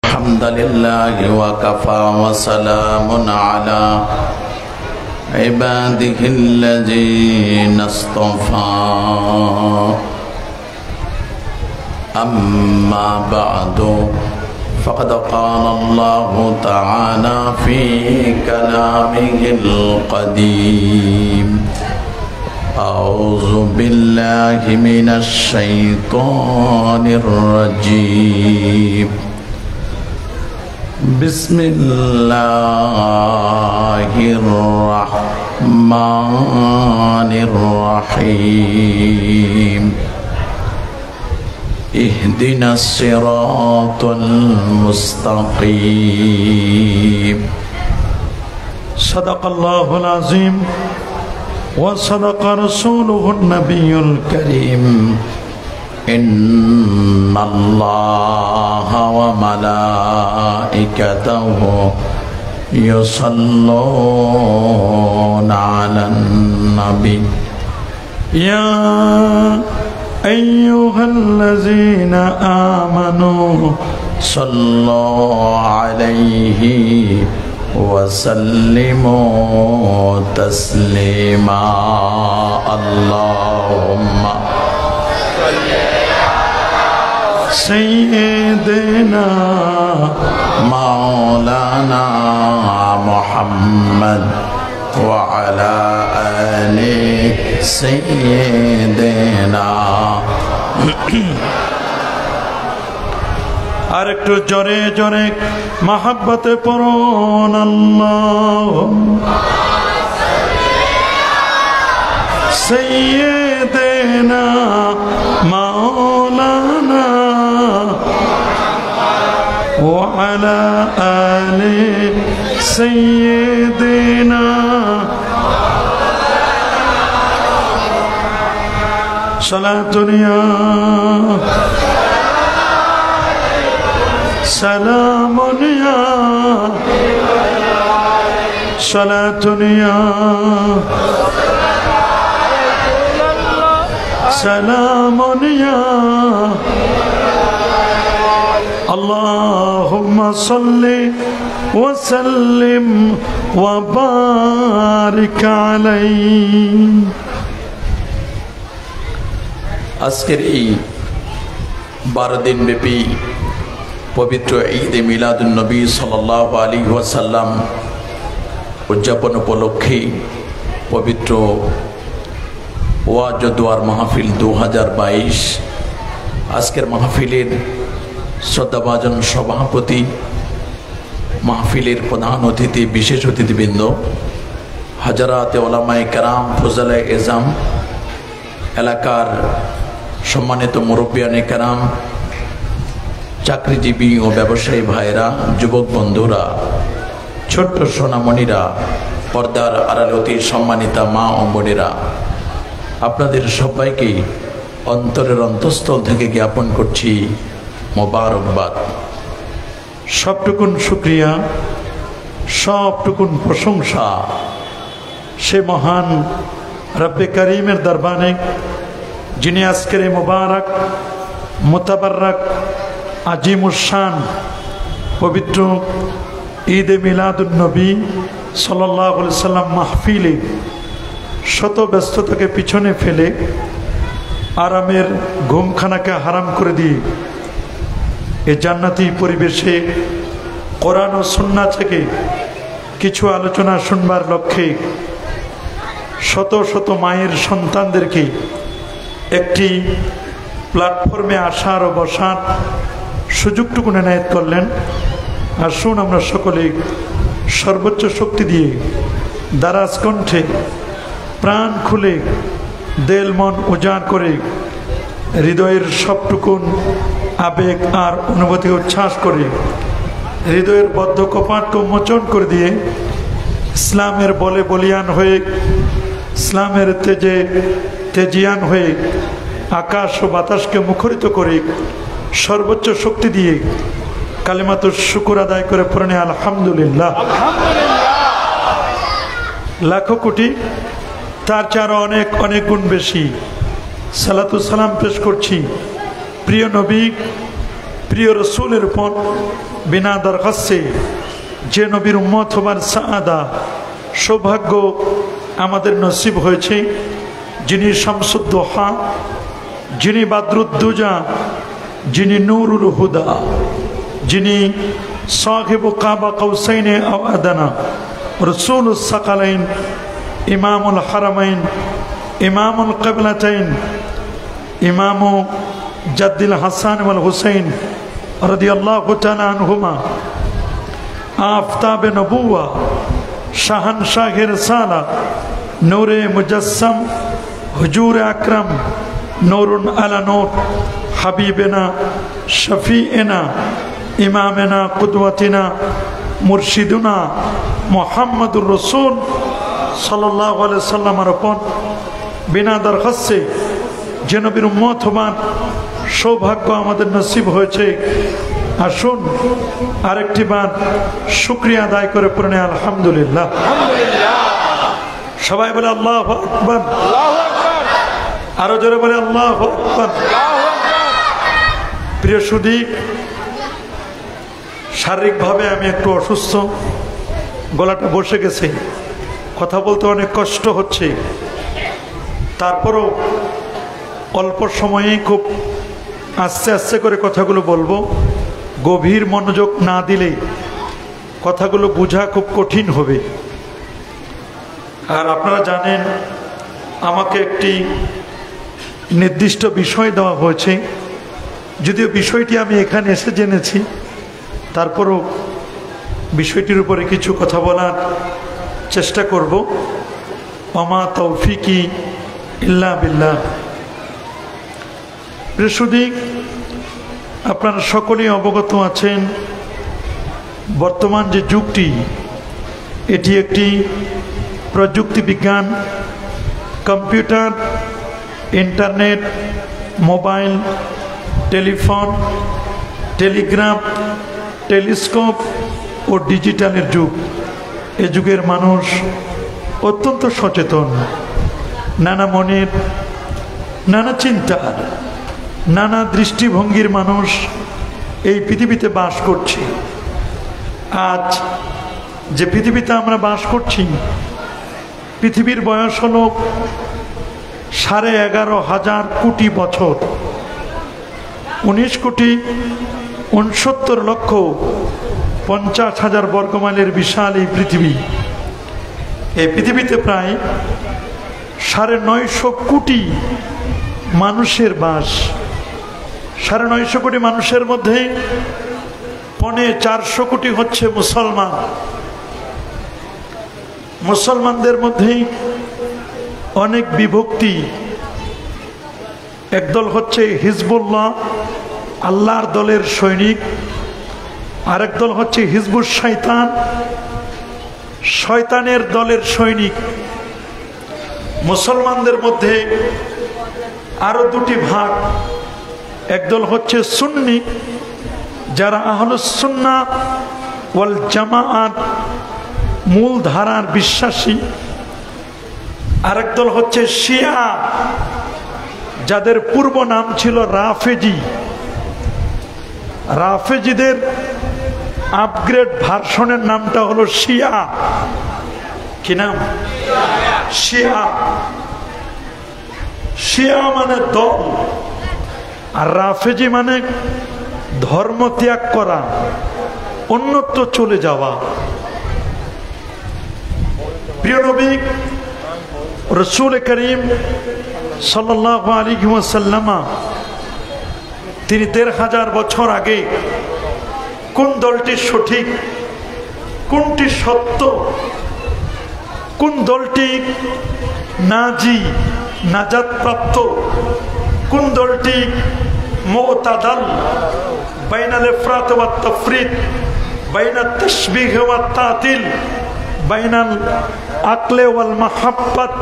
الحمد لله وكفى وسلام على عباده الذين اصطفى أما بعد فقد قال الله تعالى في كلامه القديم أعوذ بالله من الشيطان الرجيم بسم الله الرحمن الرحيم اهدنا الصراط المستقيم صدق الله العظيم وصدق رسوله النبي الكريم إن الله وملائكته يصلون على النبي يا أيها الذين آمنوا صلوا عليه وسلموا تسليما اللهم سيدنا مولانا محمد وعلى آل سيدنا আর একটু জোরে জোরে মহব্বতে পড়ুন আল্লাহুম্মা সাইয়্যিদিনা মাওলানা ওয়া আলা আলি সাইয়্যিদিনা সালাতুন ইয়া سلام يا صلاة يا سلام يا اللهم صل وسلم وبارك عليه আজকের এই 12 দিন ব্যাপী পবিত্র ঈদে মিলাদুন নবী সাল্লাল্লাহু আলাইহি ওয়াসাল্লাম উদযাপন উপলক্ষে পবিত্র ওয়াজ ও দোয়ার মাহফিল 2022 আজকের মাহফিলের শ্রদ্ধাভাজন সভাপতি, মাহফিলের প্রধান অতিথি, বিশেষ অতিথিবৃন্দ, হাজারাতে ওলামায়ে কেরাম, ফুজালায়ে এজাম, এলাকার সম্মানিত মুরব্বিয়ানে কেরাম, চাকরিজীবী ও ব্যবসায়ী ভাইরা, যুবক বন্ধুরা, ছোট্ট সোনামণিরা, পর্দার আড়ালে অতি সম্মানিতা মা ও বোনেরা, আপনাদের সবাইকে অন্তরের অন্তঃস্থল থেকে জ্ঞাপন করছি মোবারকবাদ। সবটুকুন শুকরিয়া, সবটুকুন প্রশংসা সে মহান রব্বে করিমের দরবারে, যিনি আজকের এই মোবারক মুতাবারক আজিমুশান পবিত্র ঈদে মিলাদুন নবী সাল্লাল্লাহু আলাইহি সাল্লাম মাহফিলে শত ব্যস্ততাকে পিছনে ফেলে আরামের ঘুমখানাকে হারাম করে দিয়ে এই জান্নাতি পরিবেশে কোরআন ও সুন্নাহ থেকে কিছু আলোচনা শুনবার লক্ষ্যে শত শত মায়ের সন্তানদেরকে একটি প্ল্যাটফর্মে আসার ও বসার সুযোগটুকু এনায়েত করলেন। আসুন আমরা সকলে সর্বোচ্চ শক্তি দিয়ে দারাজ কণ্ঠে প্রাণ খুলে দেল মন উজাড় করে হৃদয়ের সবটুকুন আবেগ আর অনুভূতি উচ্ছ্বাস করে হৃদয়ের বদ্ধ কপাটকে উন্মোচন করে দিয়ে ইসলামের বলে বলিয়ান হয়ে, ইসলামের তেজে তেজিয়ান হয়ে আকাশ ও বাতাসকে মুখরিত করে সর্বোচ্চ শক্তি দিয়ে কালিমাতুশ শুকর আদায় করে পড়ে আলহামদুলিল্লাহ। লাখো কোটি তার চার অনেক অনেক গুণ বেশি সালাতু সালাম পেশ করছি প্রিয় নবী প্রিয় রসুলের উপর বিনা দরখাস্তে যে নবীর উম্মত হবার সাআদা সৌভাগ্য আমাদের নসিব হয়েছে, যিনি শামসুদ্দোহা, যিনি বাদরুদ্দুজা, যিনি নূরুল হুদা, যিনি সাহিবু কাবা কাউসাইনে আও আদানা, রসুলুস সাকালাইন, ইমামুল হারামাইন, ইমামুল কিবলাতাইন, ইমামু জাদ্দিল হাসান ওয়াল হুসাইন রাদিয়াল্লাহু তাআলা আনহুমা, আফতাবে নবুয়া, শাহানশাহে রিসালা, নূরে মুজাসসাম, হুজুর আকরাম, নূরুন আলা নূর, হাবিবেনা শফিএনা, ইমামেনা কুদওয়াতিনা, মুর্শিদুনা মুহাম্মদুর রাসূল সাল্লাল্লাহু আলাইহি সাল্লামের উপর বিনা দরখাস্তে যে নবীর উম্মত হবার সৌভাগ্য আমাদের নসিব হয়েছে। আসুন আরেকটি বার শুকরিয়া আদায় করে পড়ে নেই আলহামদুলিল্লাহ। সবাই বলে আল্লাহু আকবার, আরো জোরে বলে আল্লাহু আকবার। প্রিয় সুধী, শারীরিকভাবে আমি একটু অসুস্থ, গলাটা বসে গেছে, কথা বলতে অনেক কষ্ট হচ্ছে। তারপরও অল্প সময়েই খুব আস্তে আস্তে করে কথাগুলো বলবো। গভীর মনোযোগ না দিলে কথাগুলো বোঝা খুব কঠিন হবে। আর আপনারা জানেন আমাকে একটি নির্দিষ্ট বিষয় দেওয়া হয়েছে, যদিও বিষয়টি আমি এখানে এসে জেনেছি, তারপরও বিষয়টির উপরে কিছু কথা বলার চেষ্টা করব। ওমা তৌফিকি ইল্লা বিল্লাহ। প্রিয়সুধী, আপনারা সকলেই অবগত আছেন বর্তমান যে যুগটি, এটি একটি প্রযুক্তি বিজ্ঞান, computer, internet, mobile, telephone, telegraph, telescope ও ডিজিটালের যুগ। এ যুগের মানুষ অত্যন্ত সচেতন, নানা মনের, নানা চিন্তার, নানা দৃষ্টিভঙ্গির মানুষ এই পৃথিবীতে বাস করছে। আজ যে পৃথিবীতে আমরা বাস করছি, পৃথিবীর বয়স হল 11,500 কোটি বছর, 19,69,50,000 বর্গমাইলের বিশাল এই পৃথিবী। এই পৃথিবীতে প্রায় 950 কোটি মানুষের বাস। 950 কোটি মানুষের মধ্যে 450 কোটি হচ্ছে মুসলমান। মুসলমানদের মধ্যেই অনেক বিভক্তি। একদল হচ্ছে হিজবুল্লাহ, আল্লাহর দলের সৈনিক, আরেক দল হচ্ছে হিজবুস শয়তান, শয়তানের দলের সৈনিক। মুসলমানদের মধ্যে আরো দুটি ভাগ। একদল হচ্ছে সুন্নি, যারা আহলুস সুন্নাহ ওয়াল জামাআত মূল ধারার বিশ্বাসী। আরেক দল হচ্ছে শিয়া, যাদের পূর্ব নাম ছিল রাফেজি। রাফেজিদের আপগ্রেড ভার্সনের নামটা হলো শিয়া। কি নাম? শিয়া। শিয়া মানে দল, আর রাফেজি মানে ধর্ম ত্যাগ করা, অন্যত্র চলে যাওয়া। প্রিয় নবী রসুল করিম সাল্লাল্লাহু আলাইহি ওয়াসাল্লাম তিনি ১৩,০০০ বছর আগে কোন দলটি সঠিক, কোনটি সত্য, কোন দলটি নাজি নাজাত প্রাপ্ত, কোন দলটি মুতাদাল বাইনাল ইফরাত ওয়াত তাফরিত, বাইনাত তাশবিহ ওয়াত তাতিল, বাইনাল আকলে ওয়াল মাহাব্বাত,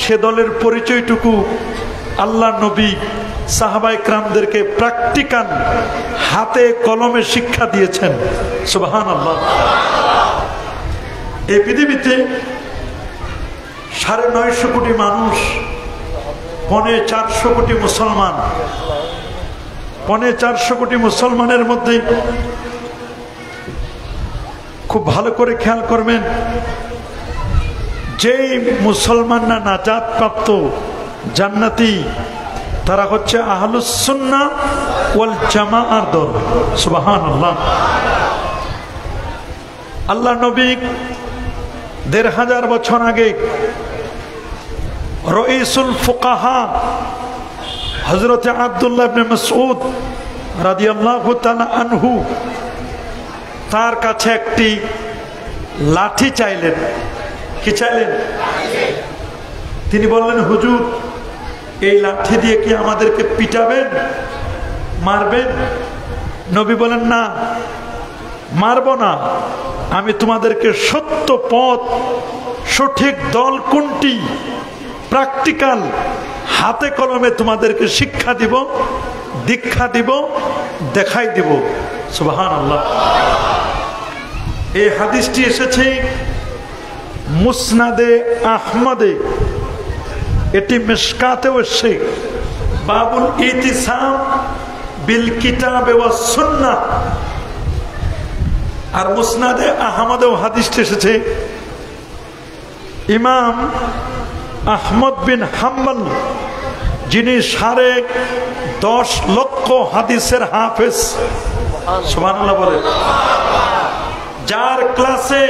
সে দলের পরিচয়টুকু আল্লাহ নবী সাহাবায়ে কেরামদেরকে প্র্যাকটিক্যাল হাতে কলমে শিক্ষা দিয়েছেন। সুবহানাল্লাহ। এই পৃথিবীতে 950 কোটি মানুষ, 450 কোটি মুসলমান। 450 কোটি মুসলমানের মধ্যে খুব ভালো করে খেয়াল করবেন, যেই মুসলমানরা নাজাত প্রাপ্ত জান্নাতি তারা হচ্ছে আহলুস সুন্নাহ ওয়াল জামাআর দল। সুবহানাল্লাহ। আল্লাহ নবী 1500 বছর আগে রঈসুল ফুকাহা হযরত আব্দুল্লাহ ইবনে মাসউদ রাদিয়াল্লাহু তাআলা আনহু তার কাছে একটি লাঠি চাইলেন। কি চাইলেন? তিনি বললেন, হুজুর এই লাঠি দিয়ে কি আমাদেরকে পিটাবেন, মারবেন? নবী বলেন, না মারব না, আমি তোমাদেরকে সত্য পথ, সঠিক দল কোনটি, প্র্যাকটিক্যাল হাতে কলমে তোমাদেরকে শিক্ষা দিব, দীক্ষা দিব, দেখাই দিব। সুবহানাল্লাহ। এই হাদিসটি এসেছে মুসনাদে আহমদে, এটি মিশকাতেও এসেছে, বাবুল ইতিসাম বিল কিতাব ওয়াস সুন্নাহ। আর মুসনাদে আহমদেও হাদিসটি এসেছে। ইমাম আহমদ বিন হাম্বল, যিনি 10.5 লক্ষ হাদিসের হাফেজ, সুবহানাল্লাহ বলে, যার ক্লাসে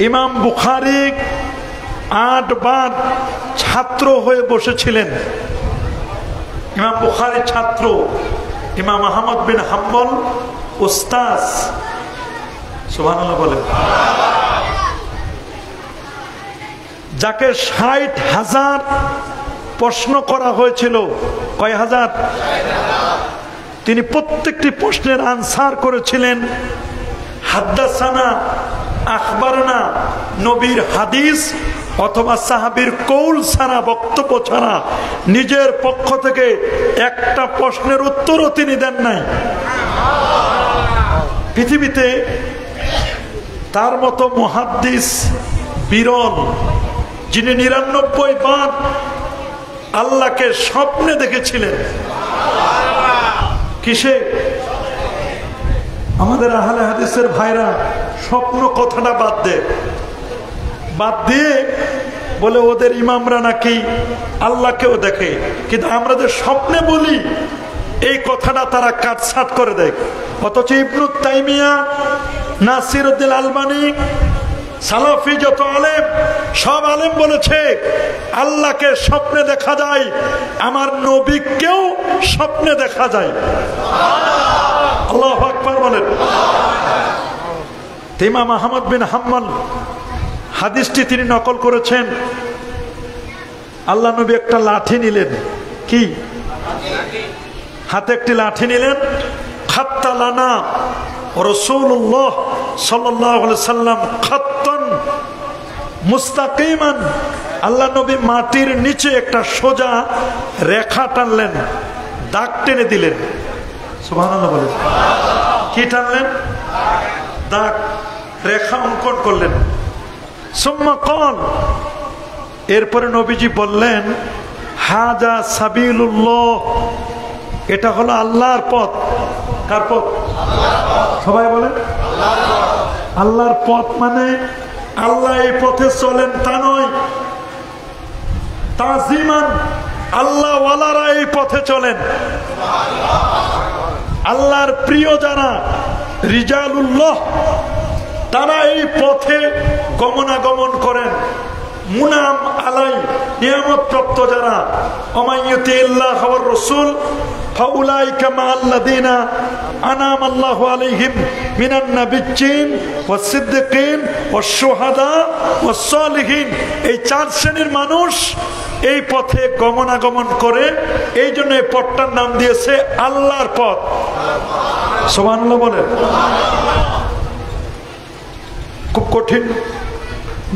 ইমাম বুখারী 8 বার ছাত্র হয়ে বসেছিলেন। ইমাম বুখারী ছাত্র, ইমাম আহমদ বিন হাম্বল উস্তাদ। সুবহানাল্লাহ বলে। যাকে 60,000 প্রশ্ন করা হয়েছিল। কয় হাজার? তিনি প্রত্যেকটি প্রশ্নের আনসার করেছিলেন হাদ্দাসানা, আখবারনা, নবীর হাদিস অথবা সাহাবীর কৌল ছাড়া, বক্তব্য ছাড়া নিজের পক্ষ থেকে একটা প্রশ্নের উত্তরও তিনি দেন নাই। পৃথিবীতে তার মতো মুহাদ্দিস বিরল, যিনি 99 বার আল্লাহকে স্বপ্নে দেখেছিলেন। কিসে? আমাদের আহলে হাদিসের ভাইরা স্বপ্ন কথাটা বাদ দিয়ে বলে ওদের ইমামরা নাকি আল্লাহকেও দেখে, কিন্তু আমরা যে স্বপ্নে বলি এই কথাটা তারা কাটছাট করে দেয়। অথচ ইবনু তাইমিয়া, নাসিরউদ্দিন আলবানী, সালাফি যত আলেম, সব আলেম বলেছে আল্লাহকে স্বপ্নে দেখা যায়, আমার নবীকেও স্বপ্নে দেখা যায়। আল্লাহু আকবার বলেন। ইমাম আহমদ বিন হাম্বল হাদিসটি তিনি নকল করেছেন। আল্লাহ নবী একটা লাঠি নিলেন। কি? হাতে একটি লাঠি নিলেন। খাত্তা লানা রাসূলুল্লাহ সাল্লাল্লাহু আলাইহি সাল্লাম খাত্তান মুস্তাকিমান। আল্লাহ নবী মাটির নিচে একটা সোজা রেখা টানলেন, দাগ টেনে দিলেন। সুবহানাল্লাহ বলেন। কি টানলেন? দাগ, রেখা অঙ্কন করলেন। সুম্মা ক্বাল, এরপরে নবীজি বললেন, হাজা সাবিলুল্লাহ, এটা হলো আল্লাহর পথ। কার পথ? সবাই বলেন আল্লাহর পথ। মানে আল্লাহ এই পথে চলেন তা নয়, তাজিমান আল্লাহ ওয়ালারা এই পথে চলেন। আল্লাহর প্রিয় যারা রিজালুল্লাহ, তারা এই পথে গমনাগমন করেন। মুনাম আলাই, নিয়ামত প্রাপ্ত যারা, ওমাইয়ুতিল্লাহ ওয়ার রাসূল ফাউলাইকা মাআল্লাযিনা আনামা আল্লাহু আলাইহিম মিনান নাবিয়্যিন ওয়াস সিদ্দিকিন ওয়াস শুহাদা ওয়াস সালিহিন। এই 4 শ্রেণীর মানুষ এই পথে গমনাগমন করে, এই জন্য এই পথটার নাম দিয়েছে আল্লাহর পথ। সুবহানাল্লাহ বলেন। খুব কঠিন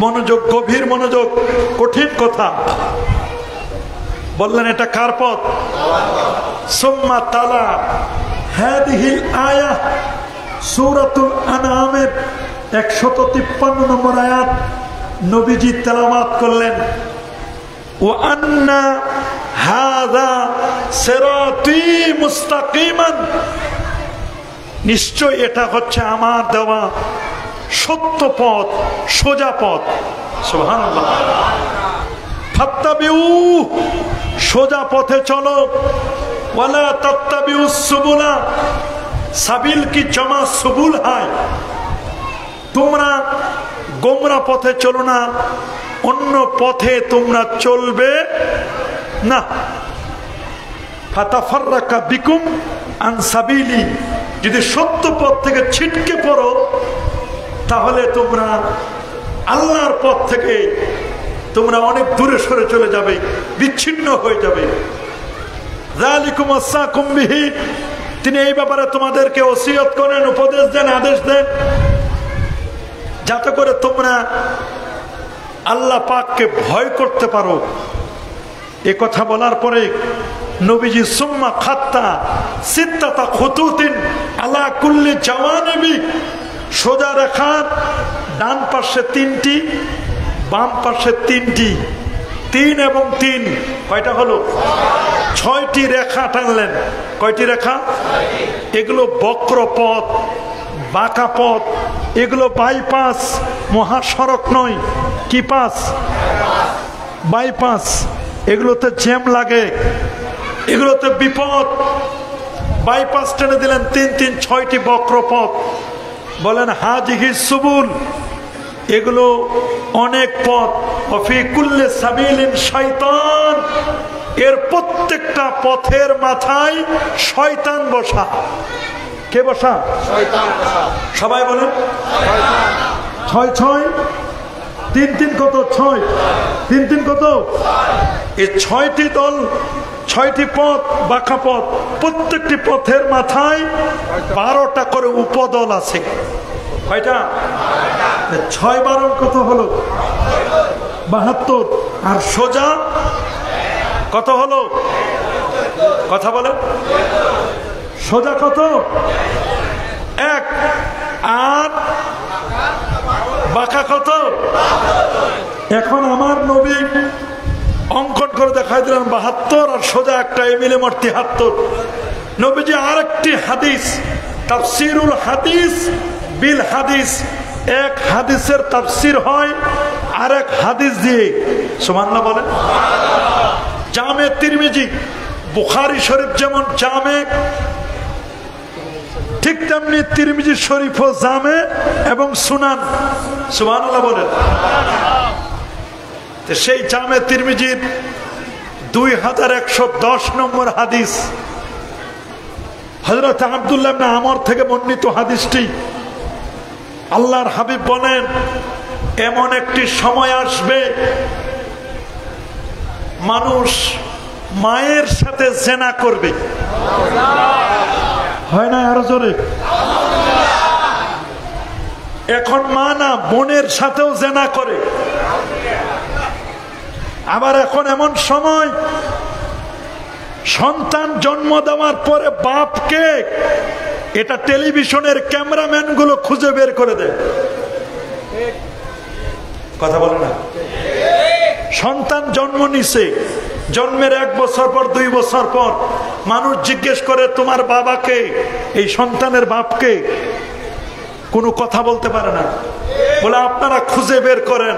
মনোযোগ, গভীর মনোযোগ, কঠিন কথা বললেন। এটা কার পথ? সুম্মা তালা হাদিহিল আয়াহ, সূরাতুল আনআমের 153 নম্বর আয়াত নবীজি তেলাওয়াত করলেন। ওয়া আন্না হাযা সিরাতী মুস্তাকিমান, নিশ্চয় এটা হচ্ছে আমার দেওয়া সত্য পথ, সোজা পথ। সুবহানাল্লাহ। ফাত্তাবিউ, সোজা পথে চলো। ওয়ালা তাত্তাবিউস সুবুলা, সাবিল কি জমা সুবুল হয়, তোমরা গোমরা পথে চলো না, অন্য পথে তোমরা চলবে না। ফাতাফাররাকা বিকুম আন সাবিলি, যদি সত্য পথ থেকে ছিটকে পড়ো তাহলে তোমরা আল্লাহর পথ থেকে তোমরা অনেক দূরে সরে চলে যাবে, বিচ্ছিন্ন হয়ে যাবে। যালিকুম ওয়াসাকুম বিহি, তিনি এই ব্যাপারে তোমাদেরকে ওসিয়ত করেন, উপদেশ দেন, আদেশ দেন, যাতে করে তোমরা আল্লাহ পাককে ভয় করতে পারো। এ কথা বলার পরে নবীজি সুম্মা খাত্তা সিত্তাতা খুতুতিন আলা কুল্লি জাওয়ানিবি, সোজা রেখার ডান পাশে 3টি, বাম পাশে 3টি, 3 এবং 3 কয়টা হলো? 6টি রেখা টানলেন। কয়টি রেখা? এগুলো বক্র পথ, বাঁকা পথ, এগুলো বাইপাস, মহাসড়ক নয়। কি পাস? বাইপাস। এগুলোতে জ্যাম লাগে, এগুলোতে বিপদ। বাইপাস টেনে দিলেন 3 6টি বক্র পথ, বলেন হাজিহি সুবুল, এগুলো অনেক পথ। ওয়াফি কুল্লি সাবিলিন শাইতান, এর প্রত্যেকটা পথের মাথায় শয়তান বসা। কে বসা? শয়তান বসা। সবাই বলেন 6 6 3 3 কত? 6 3 3 কত? এই 6টি দল, 6টি পথ, বাঁকা পথ, প্রত্যেকটি পথের মাথায় 12টা করে উপদল আছে। কয়টা? 6 12 কত হলো? 72। আর সোজা কত হলো? কথা বলে। সোজা কত? 1। আর বাঁকা কত? এখন আমার নবী অঙ্কন করে দেখাই দিলেন 72, আর সোজা একটা, মিলে মোট 73। নবীজি আরেকটি হাদিস, তাফসিরুল হাদিস বিল হাদিস, এক হাদিসের তাফসির হয় আরেক হাদিস দিয়ে। সুবহানাল্লাহ বলেন। জামে তিরমিজি, বুখারী শরীফ যেমন জামে, ঠিক তেমনি তিরমিজি শরীফও জামে এবং সুনান। সুবহানাল্লাহ বলেন। সেই জামে তিরমিজির 2110 নম্বর হাদিস, হযরত আব্দুল্লাহ ইবনে আমর থেকে বর্ণিত হাদিসটি। আল্লাহর হাবিব বলেন, এমন একটি সময় আসবে মানুষ মায়ের সাথে জেনা করবে। হয় না? আরো জোরে। এখন মা না, বোনের সাথেও জেনা করে। আবার এখন এমন সময় সন্তান জন্ম দেওয়ার পরে বাপকে, এটা টেলিভিশনের ক্যামেরাম্যান গুলো খুঁজে বের করে দেয়। কথা বলে না? সন্তান জন্ম নিছে, জন্মের 1 বছর পর, 2 বছর পর মানুষ জিজ্ঞেস করে তোমার বাবাকে, এই সন্তানের বাপকে। কোনো কথা বলতে পারে না, বলে আপনারা খুঁজে বের করেন।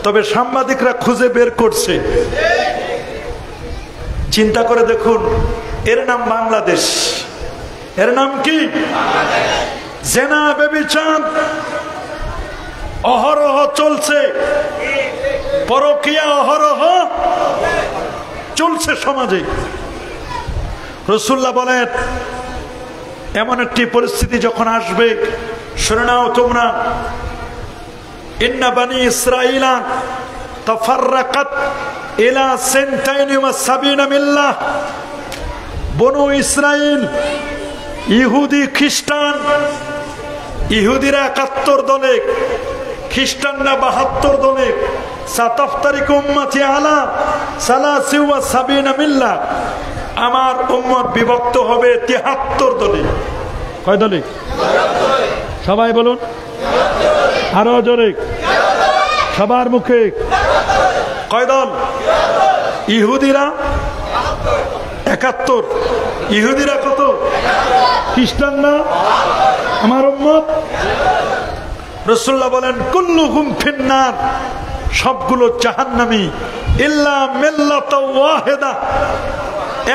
তবে সাংবাদিকরা খুঁজে বের করছে। চিন্তা করে দেখুন, এর নাম বাংলাদেশ। এর নাম কি? জেনা, ব্যভিচার অহরহ চলছে, পরকীয়া অহরহ চলছে সমাজে। রাসূলুল্লাহ বলেন, এমন একটি পরিস্থিতি যখন আসবে, শুনে নাও তোমরা, ইন্না বানি ইসরাঈলা তাফাররাকাত ইলা 72 মিল্লাহ। বনু ইসরাইল, ইহুদি খ্রিস্টান, ইহুদিরা 71 দলে, খ্রিস্টানরা 72 দলে। সাতাফতারিকু উম্মতি আলা 73 মিল্লাহ, আমার উম্মত বিভক্ত হবে 73 দলে। কয় দলে? সবাই বলুন, আরো জোরে, সবার মুখে। কয় দল? ইহুদিরা 71। ইহুদিরা কত? খ্রিস্টান না আমার উম্মত? রাসূলুল্লাহ বলেন কুল্লুহুম ফিন্নার, সবগুলো জাহান্নামী, ইল্লা মিল্লাতা ওয়াহিদা,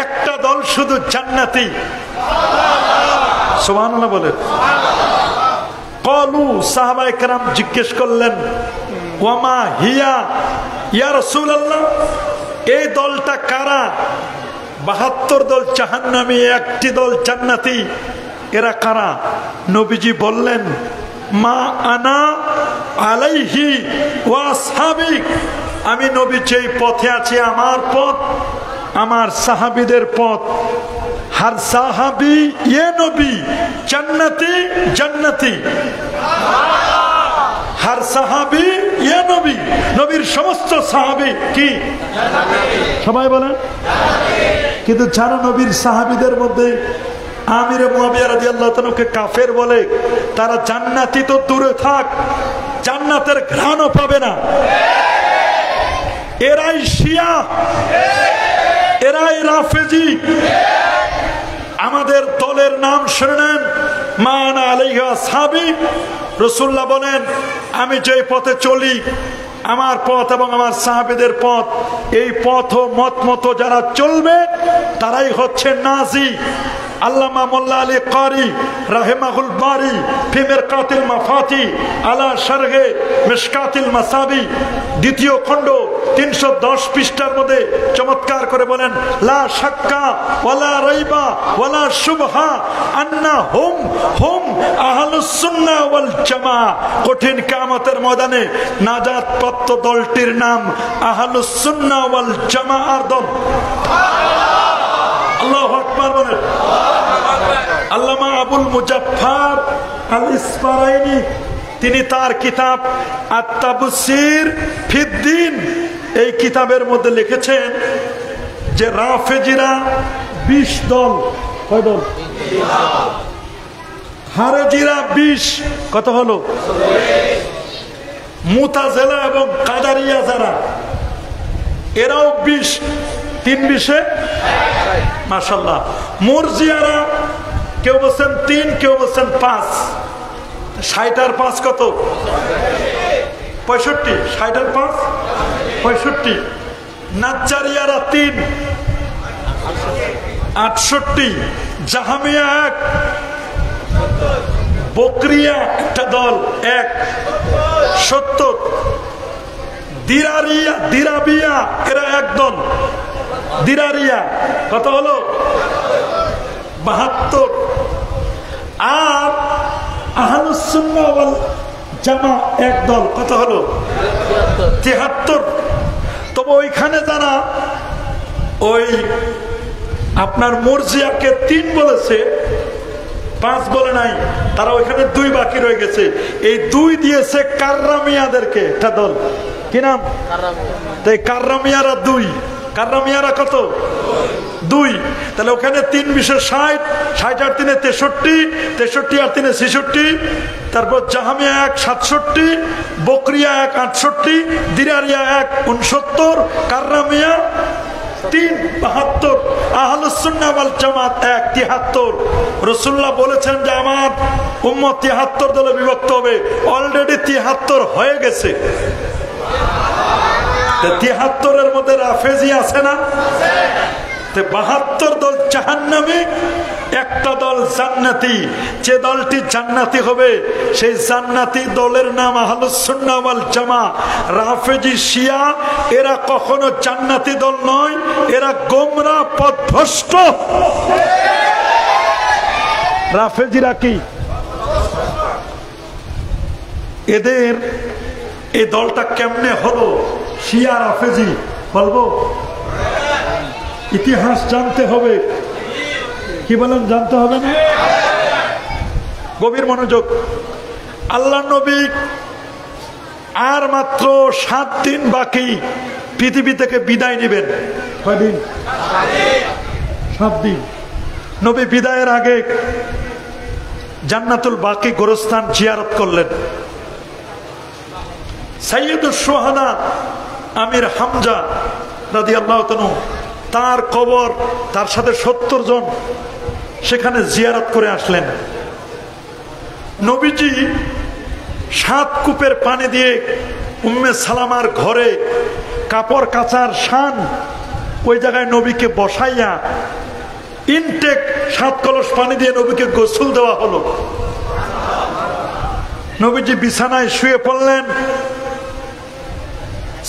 একটা দল শুধু জান্নাতি। সুবহানাল্লাহ বলেন। ক্বালু, সাহাবায়ে কেরাম জিজ্ঞেস করলেন ওয়ামা হিয়া ইয়া রাসূলুল্লাহ, এই দলটা কারা? 72 দল জাহান্নামী, একটি দল জান্নাতি, এরা কারা? নবীজি বললেন মা আনা আলাইহি ওয়া আসহাবি, আমি নবী যেই পথে আছি, আমার পথ, আমার সাহাবীদের পথ। হার সাহাবী ইয়ে নবী জান্নাতি জান্নাতি, হার সাহাবী ইয়ে নবী, নবীর সমস্ত সাহাবী কি সবাই বলেন। কিন্তু যারা নবীর সাহাবীদের মধ্যে আমিরে মুয়াবিয়া রাদিয়াল্লাহু তাআলাকে কাফের বলে, তারা জান্নাতি তো দূরে থাক, জান্নাতের ঘ্রাণও পাবে না। এরাই শিয়া, এরাই রাফেজি। আমাদের দলের নাম শুনেন, মান আলাইহি আসহাবি। রাসূলুল্লাহ বলেন আমি যে পথে চলি, আমার পথ এবং আমার সাহাবীদের পথ, এই পথ ও মত মতো যারা চলবে তারাই হচ্ছে নাজি। আল্লামা মোল্লা আলী কারি রাহিমাহুল বারি ফি মিরকাতিল মাফাতি আলা শারহে মিশকাতিল মাসাবি, দ্বিতীয় খণ্ড 310 পৃষ্ঠার মধ্যে চমৎকার করে বলেন লা শাক্কা ওয়ালা রাইবা ওয়ালা শুবহা আন্না হুম আহলুস সুন্নাহ ওয়াল জামাআহ। কঠিন কিয়ামতের ময়দানে নাজাত প্রাপ্ত দলটির নাম আহলুস সুন্নাহ ওয়াল জামাআর দল। আল্লাহু আকবার বলেন। আল্লামা আবুল মুজাফফর আল ইসফারাইনি, তিনি তার কিতাব আত-তাবসির ফিদ্দিন, এই কিতাবের মধ্যে লিখেছেন যে রাফেজিরা 20 দল। কয় দল? খারেজিরা 20, কত হলো? মুতাজিলা এবং কাদারিয়া যারা, এরাও 20, 3 20 মাশাআল্লাহ। মুরজিয়ারা কেউ বলছেন 3, কেউ বলছেন 5। 60 আর 5 কত? 65। 60 আর 5 65। নাজ্জারিয়ারা 3, 68। জাহামিয়া 1, বকরিয়া একটা দল 1, 70। দিরাবিয়া এরা এক দল, দিরারিয়া কত হলো? 72। আর আহলুস সুন্নাহ ওয়াল জামাআহ এক দল, কত হলো? 73। তবে ওইখানে যারা ওই আপনার মুরজিয়াকে 3 বলেছে, 5 বলে নাই, তারা ওইখানে 2 বাকি রয়ে গেছে। এই 2 দিয়েছে কাররামিয়াদেরকে একটা দল, কি নাম? তাই কাররামিয়ারা 2। কাররামিয়ারা কত? 2। তাহলে ওখানে 3 20 60, 60 আর 3 63, 63 আর 3 66। তারপর জাহামিয়া 1 67, বকরিয়া 1 68, দিরারিয়া 1 69, কাররামিয়া 3 72, আহলুস সুন্নাহ ওয়াল জামাত 1 73। রাসূলুল্লাহ বলেছেন যে আমার উম্মত 73 দলে বিভক্ত হবে, অলরেডি 73 হয়ে গেছে। 73 এর মধ্যে রাফেজি আছে না? 72 দল জাহান্নামী, একটা দল জান্নাতি। যে দলটি জান্নাতি হবে সেই জান্নাতি দলের নাম আহলুস সুন্নাহ ওয়াল জামাআহ। রাফেজি শিয়া এরা কখনো জান্নাতি দল নয়, এরা গোমরা পথভ্রষ্ট। রাফেজিরা কি? এদের এই দলটা কেমনে হলো শিয়া রাফেজি বলবো? ইতিহাস জানতে হবে। কি বলেন? জানতে হবে না? গভীর মনোযোগ। আল্লাহ নবী আর মাত্র 7 দিন বাকি পৃথিবী থেকে বিদায় নেবেন। কয়দিন? 7 দিন। নবী বিদায়ের আগে জান্নাতুল বাকি গোরস্থান জিয়ারত করলেন। সাইয়্যিদুশ শুহাদা আমির হামজা রাদিয়াল্লাহু তাআলা তার কবর, তার সাথে 70 জন সেখানে জিয়ারত করে আসলেন। নবীজি 7 কূপের পানি দিয়ে উম্মে সালামার ঘরে কাপড় কাচার শান ওই জায়গায় নবীকে বসাইয়া ইনটেক 7 কলস পানি দিয়ে নবীকে গোসল দেওয়া হলো। নবীজি বিছানায় শুয়ে পড়লেন,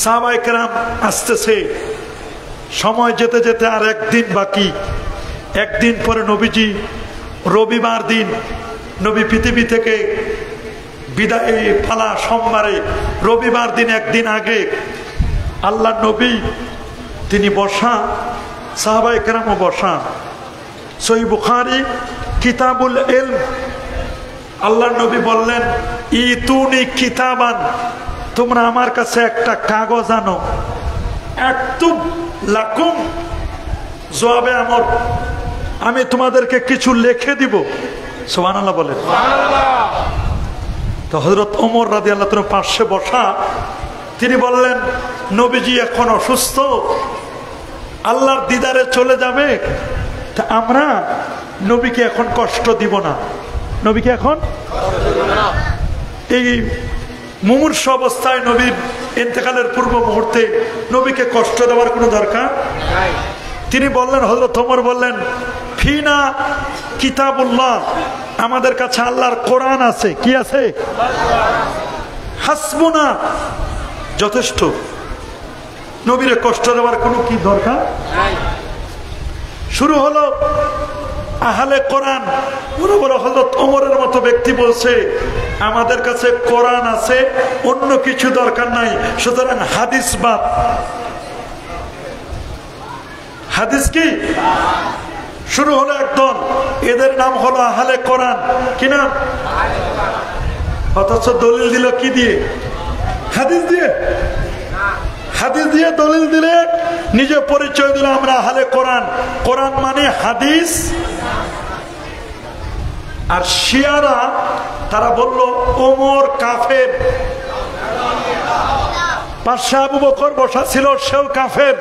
সাহাবায়ে কেরাম আসতেছে। সময় যেতে যেতে আর একদিন বাকি। একদিন পরে নবীজি রবিবার দিন, নবী পৃথিবী থেকে বিদায় পালা সোমবারে, রবিবার দিন একদিন আগে আল্লাহ নবী তিনি বসা, সাহাবায়ে কেরামও বসা। সহিহ বুখারী কিতাবুল ইলম, আল্লাহ নবী বললেন ইতুনি কিতাবান, তোমরা আমার কাছে একটা কাগজ আনো, আক্তুব লাকুম জবাবে আমর, আমি তোমাদেরকে কিছু লিখে দিব। সুবহানাল্লাহ বলেন। তো হযরত ওমর রাদিয়াল্লাহু তাআলা পাশে বসা, তিনি বললেন নবীজি এখন অসুস্থ, আল্লাহর দিদারে চলে যাবে, তা আমরা নবীকে এখন কষ্ট দিব না। নবীকে এখন এই মুমূর্ষু অবস্থায় নবীর ইন্তেকালের পূর্ব মুহূর্তে নবীকে কষ্ট দেওয়ার কোনো দরকার নাই। তিনি বললেন, হযরত ওমর বললেন ফিনা কিতাবুল্লাহ, আমাদের কাছে আল্লাহর কোরআন আছে। কি আছে? হাসবুনা, যথেষ্ট, নবীরে কষ্ট দেওয়ার কোনো কি দরকার নাই। শুরু হলো আহলে কোরআন, বড় বড় হযরত ওমরের মতো ব্যক্তি বলছে আমাদের কাছে কোরআন আছে, অন্য কিছু দরকার নাই, সুতরাং হাদিস বাদ। হাদিস কি? শুরু হলো একদল, এদের নাম হলো আহলে কোরআন। কি নাম? অথচ দলিল দিল কি দিয়ে? হাদিস দিয়ে। হাদিস দিয়ে দলিল দিলে নিজে পরিচয় দিল আমরা আহলে কোরআন। কোরআন মানে হাদিস। আর শিয়ারা তারা বলল ওমর কাফের, পাশে আবু বকর বসা ছিল, সেও কাফের।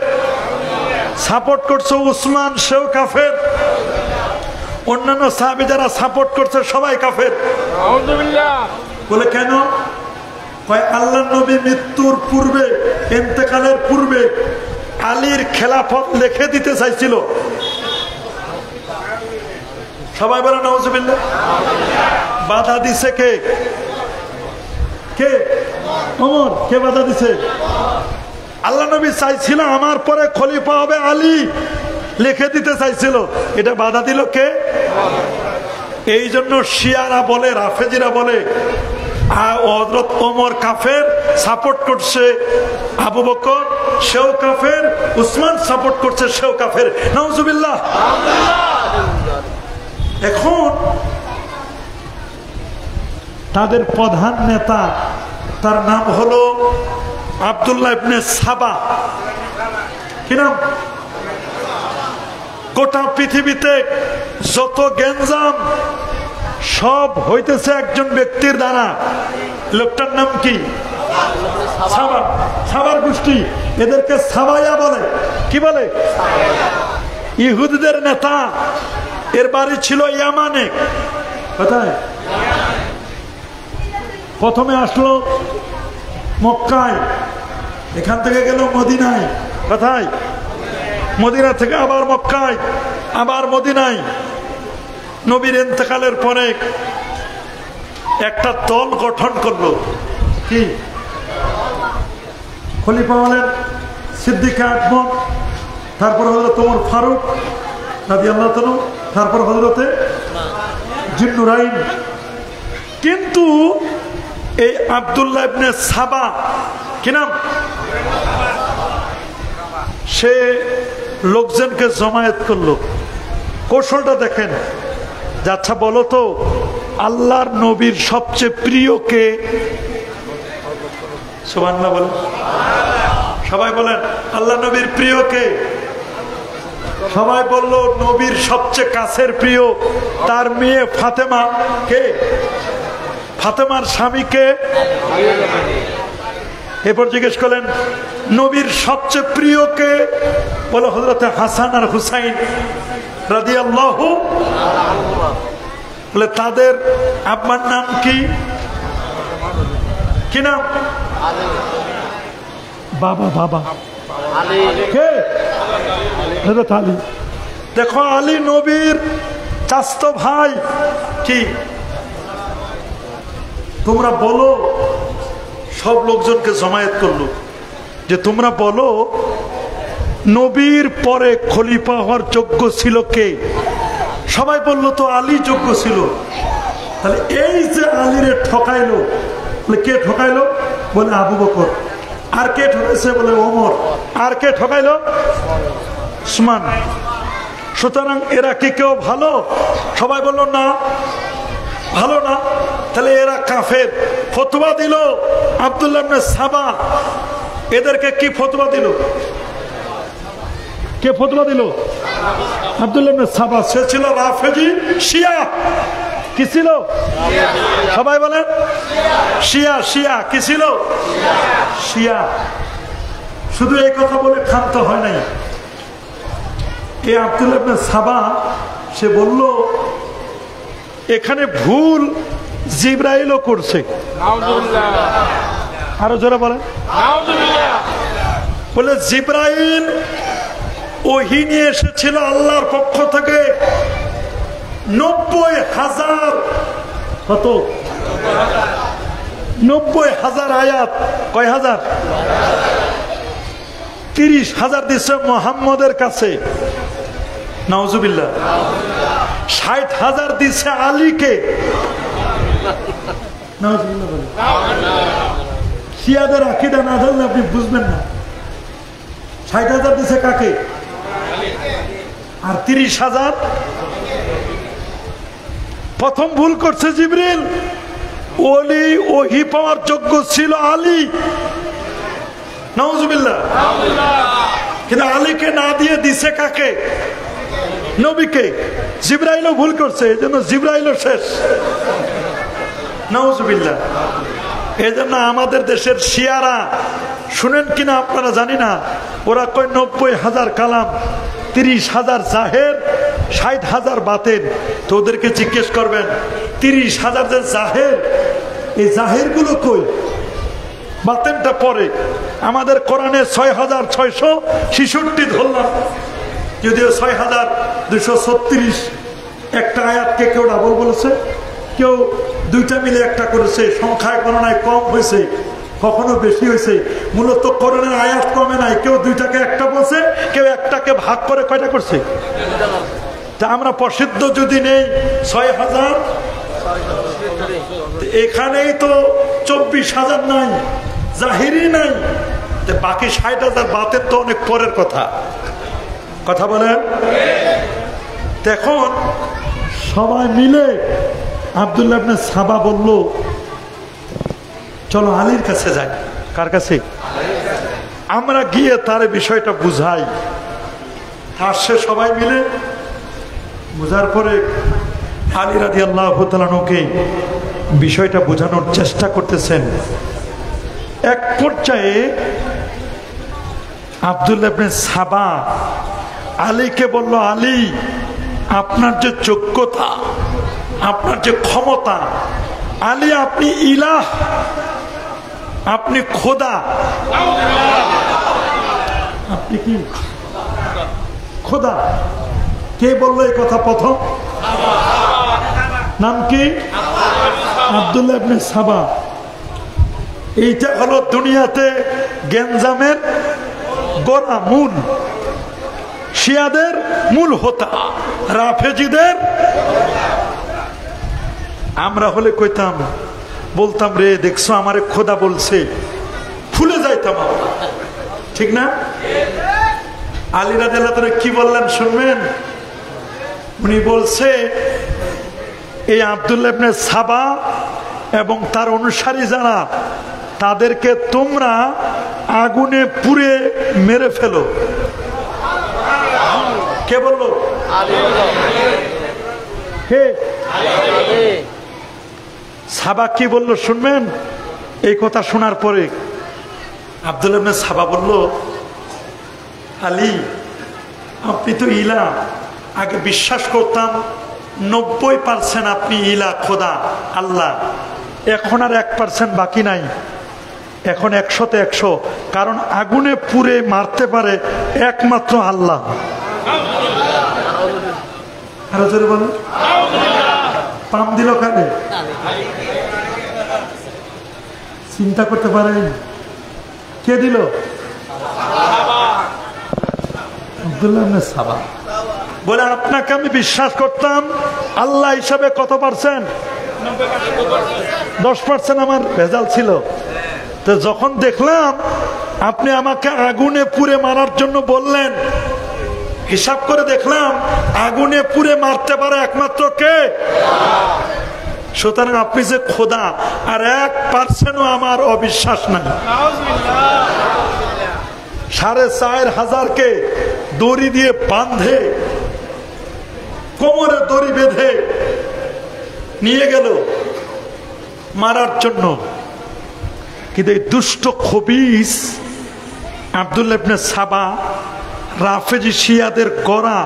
সাপোর্ট করছে উসমান, সেও কাফের। অন্যান্য সাহাবী যারা সাপোর্ট করছে সবাই কাফের। বলে কেন? আল্লাহ নবী মৃত্যুর পূর্বে, ইন্তেকালের পূর্বে আলীর খেলাফত লিখে দিতে চাইছিল। সবাই বলে নাউজুবিল্লাহ। বাধা দিছে কে? কে? ওমর। কে বাধা দিছে? আল্লাহ নবী চাইছিল আমার পরে খলিফা হবে আলী, লিখে দিতে চাইছিল, এটা বাধা দিল কে? এই জন্য শিয়ারা বলে, রাফেজিরা বলে হযরত ওমর কাফের, সাপোর্ট করছে আবু বকর, সেও কাফের। উসমান সাপোর্ট করছে, সেও কাফের। নাউজুবিল্লাহ। এখন তাদের প্রধান নেতা, তার নাম হলো আব্দুল্লাহ ইবনে সাবা। কি নাম? গোটা পৃথিবীতে যত গ্যাঞ্জাম সব হইতেছে একজন ব্যক্তির দ্বারা। লোকটার নাম কি? সাবা। সাবার গোষ্ঠী, এদেরকে সাবাইয়া বলে। কি বলে? ইহুদিদের নেতা। এর বাড়ি ছিল ইয়ামানে। কোথায়? প্রথমে আসলো মক্কায়, এখান থেকে গেল মদিনায়। কোথায়? মদিনা থেকে আবার মক্কায়, আবার মদিনায়। নবীর ইন্তেকালের পরে একটা দল গঠন করলো। কি? খলিফা হলেন সিদ্দিক আকবর, তারপর হযরত ওমর ফারুক রাদিয়াল্লাহু তাআলা, তারপর হযরতে জিন্নুরাইন। কিন্তু এই আব্দুল্লাহ ইবনে সাবা, কি নাম? সে লোকজনকে জমায়েত করলো। কৌশলটা দেখেন। আচ্ছা বলো তো, আল্লাহর নবীর সবচেয়ে প্রিয় কে? সুবহানাল্লাহ বলেন। সবাই বলেন আল্লাহ নবীর প্রিয় কে? সবাই বলল নবীর সবচেয়ে কাছের প্রিয় তার মেয়ে ফাতেমা। কে? ফাতেমার স্বামী কে? এরপর জিজ্ঞেস করলেন নবীর সবচেয়ে প্রিয় কে? বলে হযরত হাসান আর হুসাইন রাদিয়াল্লাহু। বলে তাদের আব্বার নাম কি? কি নাম? বাবা বাবা কে? হযরত আলী। দেখো আলী নবীর চাচতো ভাই। কি তোমরা বলো, সব লোকজনকে জমায়েত করলো যে তোমরা বলো নবীর পরে খলিফা হওয়ার যোগ্য ছিল কে? সবাই বললো তো আলী যোগ্য ছিল। তাহলে এই যে আলীরে ঠকাইলো, বলে কে ঠকাইলো? বলে আবু বকর। আর কে ঠকাইছে? বলে ওমর। আর কে ঠকাইলো? উসমান। সুতরাং এরা কি কেউ ভালো? সবাই বললো না, ভালো না। তাহলে এরা কাফের। ফতোয়া দিল আব্দুল্লাহ ইবনে সাবা। এদেরকে কি ফতোয়া দিল? কে ফতোয়া দিল? আব্দুল্লাহ ইবনে সাবা। সে ছিল রাফেজি শিয়া। কি ছিল? সবাই বলেন শিয়া। শিয়া কি ছিল? শিয়া। শুধু এই কথা বলে ক্ষান্ত হয় নাই। এই আব্দুল্লাহ ইবনে সাবা সে বলল এখানে ভুল জিবরাইলও করছে। আরো জোরে বলেন। বলে জিবরাইল ওহী নিয়ে এসেছিল আল্লাহর পক্ষ থেকে 90,000। কত? 90,000 আয়াত। কয় হাজার? 30,000 দিচ্ছে মুহাম্মদের কাছে। নাউজুবিল্লাহ। 60,000 দিচ্ছে আলীকে। শিয়াদের আকীদা না জানলে আপনি বুঝবেন না। 60,000 দিচ্ছে কাকে? আর 30,000 প্রথম ভুল করছে জিবরিল। ওলি ওহী পাওয়ার যোগ্য ছিল আলী। নাউজুবিল্লাহ। কিন্তু আলীকে না দিয়ে দিছে কাকে? নবীকে। জিবরাইলও ভুল করছে, এই জন্য জিবরাইলও শেষ। নাউজুবিল্লাহ। এই জন্য আমাদের দেশের শিয়ারা শুনেন কিনা আপনারা জানি না, ওরা কয় 90,000 কালাম, 30,000 জাহের, 60,000 বাতেন। তো ওদেরকে জিজ্ঞেস করবেন 30,000 যে জাহের, এই জাহের গুলো কই? বাতেনটা পরে আমাদের কোরআনে 6,666 ধরলাম, যদিও 6,236 একটা আয়াতকে কেউ ডাবল বলেছে, কেউ দুইটা মিলে একটা করেছে। সংখ্যায় গণনায় কম হয়েছে, কখনো বেশি হয়েছে। মূলত কোরআনের আয়াত কমে নাই, কেউ দুইটাকে একটা বলছে, কেউ একটাকে ভাগ করে কয়টা করছে। তা আমরা প্রসিদ্ধ যদি নেই 6,000, এখানেই তো 24,000 নাই, জাহিরি নাই। বাকি 60,000 বাতের তো অনেক পরের কথা। কথা বলেন। এখন সবাই মিলে আব্দুল্লাহ ইবনে সাবা বলল চলো আলীর কাছে যাই। কার কাছে? আমরা গিয়ে তার বিষয়টা বুঝাই। আসছে সবাই মিলে। বুঝার পরে আলী রাদিয়াল্লাহু তাআলা আনহুকে বিষয়টা বোঝানোর চেষ্টা করতেছেন। এক পর্যায়ে আব্দুল্লাহ ইবনে সাবা আলীকে বলল, আলী আপনার যে যোগ্যতা, আপনার যে ক্ষমতা, আলী আপনি ইলাহ, আপনি খোদা। আপনি কি খোদা? কে বললো এই কথা প্রথম? নাম কি? আব্দুল্লাহ ইবনে সাবা। এইটা হলো দুনিয়াতে গেঞ্জামের গোড়া, মূল। শিয়াদের মূল হোতা, রাফেজিদের। আমরা হলে কইতাম, বলতাম রে দেখছো আমারে খোদা বলছে, ফুলে যাইতাম। ঠিক না? আলী রাদিয়াল্লাহু তাআলা কি বললেন শুনবেন। উনি বলছে এই আব্দুল্লাহ ইবনে সাবা এবং তার অনুসারী যারা, তাদেরকে তোমরা আগুনে পুড়ে মেরে ফেলো। কে বললো? কে? সাবা কি বললো শুনবেন। এই কথা শোনার পরে আব্দুল্লাহ ইবনে সাবা বলল, আলী আপনি তো ইলা, আগে বিশ্বাস করতাম 90% আপনি ইলা, খোদা আল্লাহ, এখন আর 1% বাকি নাই, এখন 100-তে 100, কারণ আগুনে পুড়ে মারতে পারে একমাত্র আল্লাহ। আরো জোরে বলেন, পাম দিল কানে, চিন্তা করতে পারেন কে দিল? আব্দুল্লাহ ইবনে সাবা বলে, আপনাকে আমি বিশ্বাস করতাম আল্লাহ হিসাবে কত পার্সেন্ট? 10% আমার ভেজাল ছিল। তো যখন দেখলাম আপনি আমাকে আগুনে পুড়ে মারার জন্য বললেন, হিসাব করে দেখলাম আগুনে পুড়ে মারতে পারে একমাত্র কে? সুতরাং আপনি যে খোদা, আর 1%ও আমার অবিশ্বাস নাই। 4500কে দড়ি দিয়ে বাঁধে, কোমরে দড়ি বেঁধে নিয়ে গেল মারার জন্য। কিন্তু এই দুষ্ট খবিস আব্দুল্লাহ ইবনে সাবা রাফেজি শিয়াদের গড়া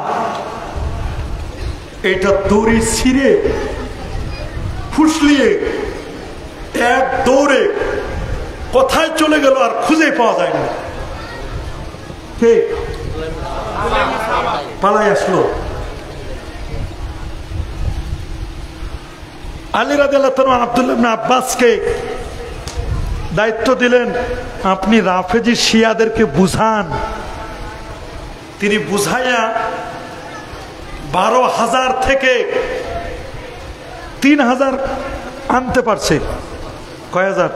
এটা দড়ি ছিঁড়ে ফুসলিয়ে এক দৌড়ে কোথায় চলে গেল আর খুঁজে পাওয়া যায় না। কে পালাই আসলো? আলী রাদিয়াল্লাহু তাআলা আব্দুল্লাহ ইবনে আব্বাসকে দায়িত্ব দিলেন, আপনি রাফেজি শিয়াদেরকে বুঝান। তিনি বুঝাইয়া 12,000 থেকে 3,000 আনতে পারছে। কয় হাজার?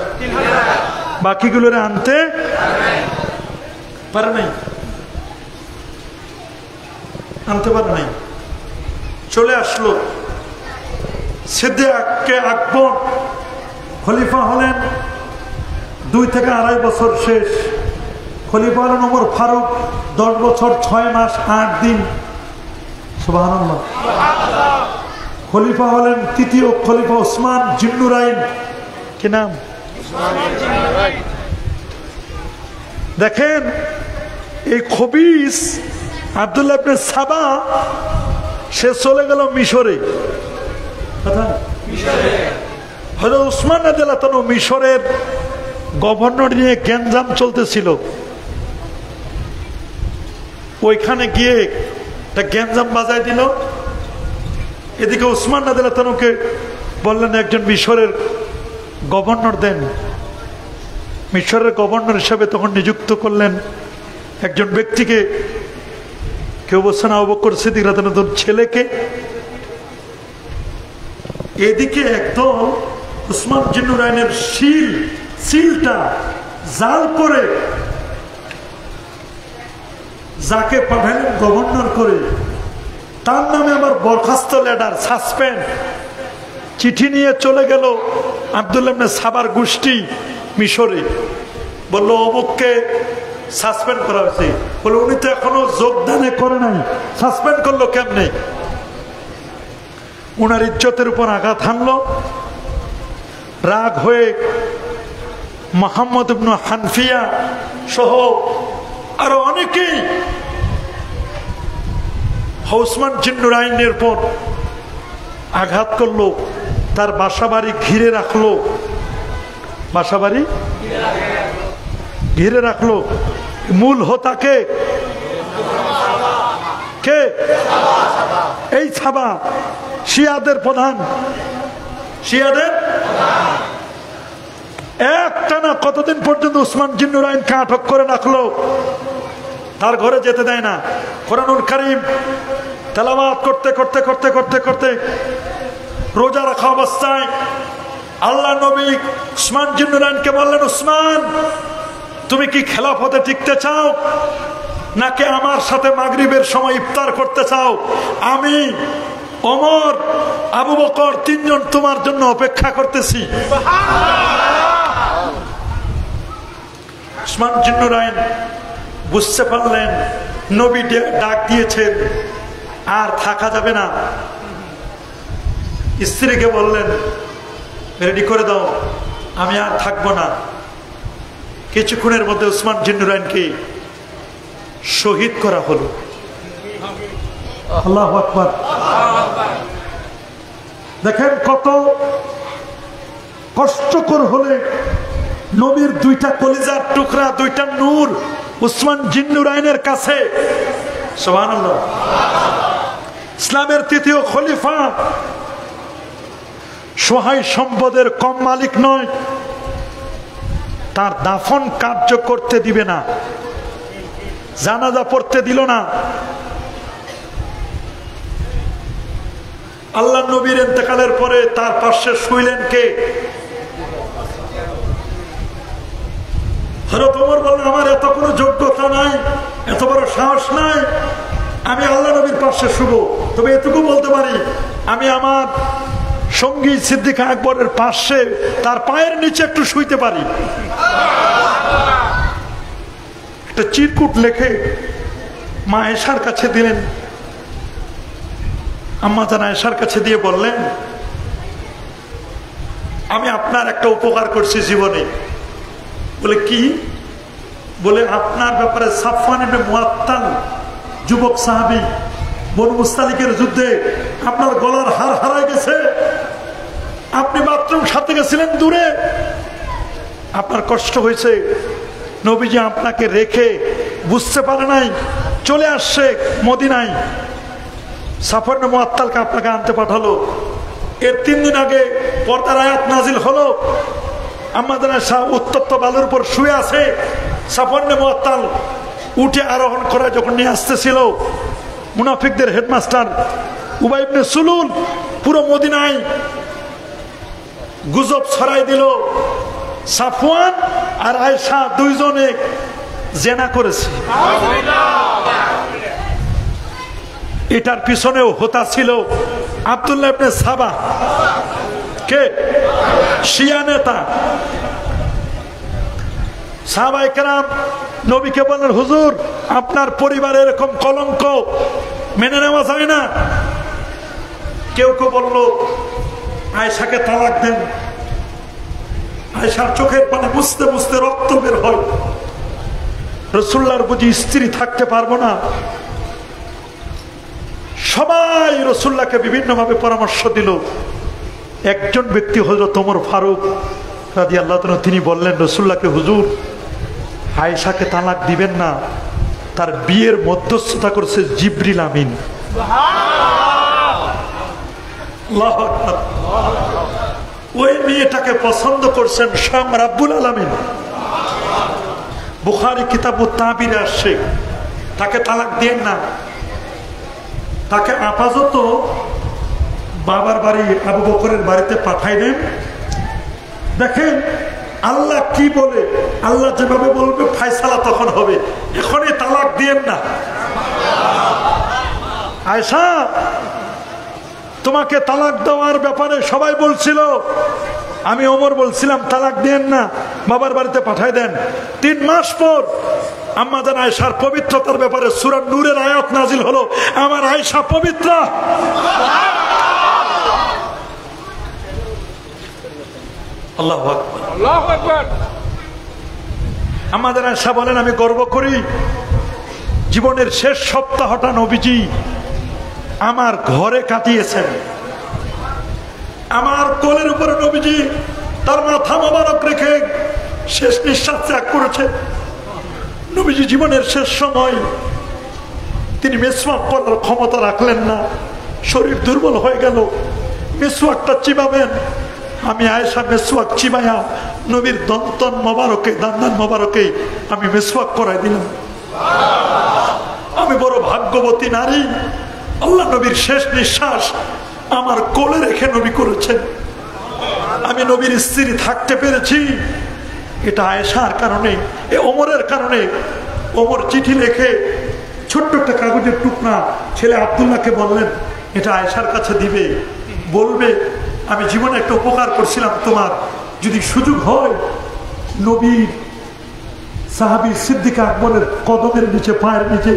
বাকিগুলোরে আনতে পারে নাই, আনতে পারে নাই। চলে আসলো সিদ্দিক আকবর, খলিফা হলেন 2 থেকে 2.5 বছর শেষ। খলিফা হলেন ওমর ফারুক 10 বছর 6 মাস 8 দিন। সুবহানাল্লাহ। খলিফা হলেন তৃতীয় খলিফা ওসমান জিন্নুরাইন। কি নাম? দেখেন এই খবিস আব্দুল্লাহ ইবনে সাবা সে চলে গেল মিশরে। হযরত ওসমান রাদিয়াল্লাহু তাআলা মিশরের গভর্নর নিয়ে গ্যাঞ্জাম চলতেছিল। ওইখানে গিয়ে একটা গ্যাঞ্জাম বাজায় দিল। এদিকে ওসমান রাদিয়াল্লাহু তাআলাকে বললেন একজন মিশরের গভর্নর দেন। মিশরের গভর্নর হিসাবে তখন নিযুক্ত করলেন একজন ব্যক্তিকে। কেউ বলছেন আবু বকর সিদ্দিক রাদিয়াল্লাহু তাআলার ছেলেকে। এদিকে একদম ওসমান জিন্নুরাইনের সিলটা জাল করে যাকে পাঠালেন গভর্নর করে, তার নামে আবার বরখাস্ত লেটার, সাসপেন্ড চিঠি নিয়ে চলে গেল আব্দুল্লাহ ইবনে সাবার গোষ্ঠী মিশরে। বললো অমুককে সাসপেন্ড করা হয়েছে। বলে উনি তো এখনো যোগদানে করে নাই, সাসপেন্ড করলো কেমনে? উনার ইজ্জতের উপর আঘাত হানলো। রাগ হয়ে মুহাম্মদ ইবনে হানফিয়া সহ আরো অনেকেই ওসমান জিন্নুরাইনের পর আঘাত করলো। তার বাসাবাড়ি ঘিরে রাখলো, বাসাবাড়ি ঘিরে রাখলো। মূল হোতাকে কে? এই সাবা শিয়াদের প্রধান। শিয়াদের একটানা কতদিন পর্যন্ত ওসমান জিন্নুরাইনকে আটক করে রাখলো, তার ঘরে যেতে দেয় না। কোরআনুল কারীম তেলাওয়াত করতে করতে করতে করতে করতে রোজা রাখা অবস্থায় আল্লাহ নবী ওসমান জিন্নুরাইনকে বললেন, ওসমান তুমি কি খেলাফতে টিকতে চাও নাকি আমার সাথে মাগরিবের সময় ইফতার করতে চাও? আমি ওমর আবু বকর 3 জন তোমার জন্য অপেক্ষা করতেছি। ওসমান জিন্নুরাইন বুঝতে পারলেন নবী ডাক দিয়েছেন, আর থাকা যাবে না। স্ত্রীকে বললেন রেডি করে দাও, আমি আর থাকবো না। কিছুক্ষণের মধ্যে উসমান জিন্নুরাইনকে শহীদ করা হলো। আল্লাহু আকবার। দেখেন কত কষ্টকর হলে নবীর দুইটা কলিজার টুকরা, দুইটা নূর উসমান জিন্নুরাইনের কাছে। সুবহানাল্লাহ। ইসলামের তৃতীয় খলিফা, সহায় সম্পদের কম মালিক নয়, তার দাফন কার্য করতে দিবে না, জানাজা পড়তে দিল না। আল্লাহ নবীর ইন্তেকালের পরে তার পাশে শুইলেন কে? হযরত ওমর বললেন, আমার এত কোনো যোগ্যতা নাই, এত বড় সাহস নাই, আমি আল্লাহ নবীর পাশে শুব। তবে এটুকু বলতে পারি, আমি আমার সঙ্গী সিদ্দিক আকবরের পাশে তার পায়ের নিচে একটু শুইতে পারি। একটা চিরকুট লেখে মা আয়েশার কাছে দিলেন। আম্মা জান আয়েশার কাছে দিয়ে বললেন, আমি আপনার একটা উপকার করছি জীবনে। বলে কি? বলে আপনার ব্যাপারে সাফওয়ান ইবনে মুআত্তাল, যুবক সাহাবী, বনু মুস্তালিকের যুদ্ধে আপনার গলার হার হারায় গেছে, আপনি বাথরুম সাথে গেছিলেন দূরে, আপনার কষ্ট হয়েছে, নবীজি আপনাকে রেখে বুঝতে পারে নাই, চলে আসছে মদিনায়, সাফওয়ান ইবনে মুআত্তালকে আপনাকে আনতে পাঠালো। এর 3 দিন আগে পর্দার আয়াত নাজিল হলো, আমাদের উত্তপ্ত বালুর উপর শুয়ে আছে। সাফওয়ান ইবনে মুআত্তাল উঠে আরোহণ করা যখন নিয়ে আসতেছিল, মুনাফিকদের হেডমাস্টার উবাই ইবনে সুলুল পুরো মদিনায় গুজব ছড়াই দিল, সাফওয়ান আর আয়েশা দুইজনে জেনা করেছে। এটার পিছনেও হোতা ছিল আব্দুল্লাহ ইবনে সাবা, কে? শিয়া নেতা। সাহাবায়ে কেরাম নবীকে বললেন, হুজুর আপনার পরিবারে এরকম কলঙ্ক মেনে নেওয়া যায় না। কেউ কেউ বলল, আয়েশাকে তালাক দেন। আয়েশার চোখের পানি মুছতে মুছতে রক্ত বের হয়। রাসূলুল্লাহর বুঝি স্ত্রী থাকতে পারবো না? সবাই রাসূলুল্লাহকে বিভিন্নভাবে পরামর্শ দিল। একজন ব্যক্তি হযরত ওমর ফারুক রাদিয়াল্লাহু তাআলা, তিনি বললেন রাসূলুল্লাহকে, হুজুর আয়েশাকে তালাক দিবেন না, তার বিয়ের মধ্যস্থতা করেছে জিবরিল আমিন। আল্লাহু আকবার। ওই মেয়েটাকে পছন্দ করছেন স্বয়ং রাব্বুল আলামিন। বুখারী কিতাবুত তাবিরে আসছে, তাকে তালাক দেন না, তাকে আপাতত বাবার বাড়ি আবু বকরের বাড়িতে পাঠাই দেন। দেখেন আল্লাহ কি বলে, আল্লাহ যেভাবে বলবে ফায়সালা তখন হবে, এখনই তালাক দিয়েন না। আয়েশা, তোমাকে তালাক দেওয়ার ব্যাপারে সবাই বলছিল, আমি ওমর বলছিলাম তালাক দেন না, বাবার বাড়িতে পাঠাই দেন। 3 মাস পর আম্মা জান আয়েশার পবিত্রতার ব্যাপারে সূরা নূরের আয়াত নাজিল হলো, আমার আয়েশা পবিত্র। আল্লাহু আকবার, আল্লাহু আকবার। আম্মা জান আয়েশা বলেন, আমি গর্ব করি জীবনের শেষ সপ্তাহটা নবীজি আমার ঘরে কাটিয়েছেন। আমার কোলের উপরে নবীজি তার মাথা মোবারক রেখে শেষ নিঃশ্বাস ত্যাগ করেছে। নবীজি জীবনের শেষ সময় তিনি মেসওয়াক করার ক্ষমতা রাখলেন না, শরীর দুর্বল হয়ে গেল। মেসওয়াকটা চিবাবেন, আমি আয়েশা মেসওয়াক চিবাইয়া নবীর দন্তন মোবারকে, দান্দান মোবারকে আমি মেসওয়াক করাই দিলাম। আমি বড় ভাগ্যবতী নারী, আল্লাহ নবীর শেষ নিঃশ্বাস আমার কোলে রেখে নবী করেছেন। আমি নবীর স্ত্রী থাকতে পেরেছি, এটা আয়েশার কারণে, এ ওমরের কারণে। ওমর চিঠি লিখে ছোট্ট একটা কাগজের টুকরা ছেলে আব্দুল্লাহকে বললেন, এটা আয়েশার কাছে দিবে, বলবে আমি জীবনে একটা উপকার করছিলাম তোমার, যদি সুযোগ হয় নবীর সাহাবী সিদ্দিক আকবরের কদমের নিচে, পায়ের নিচে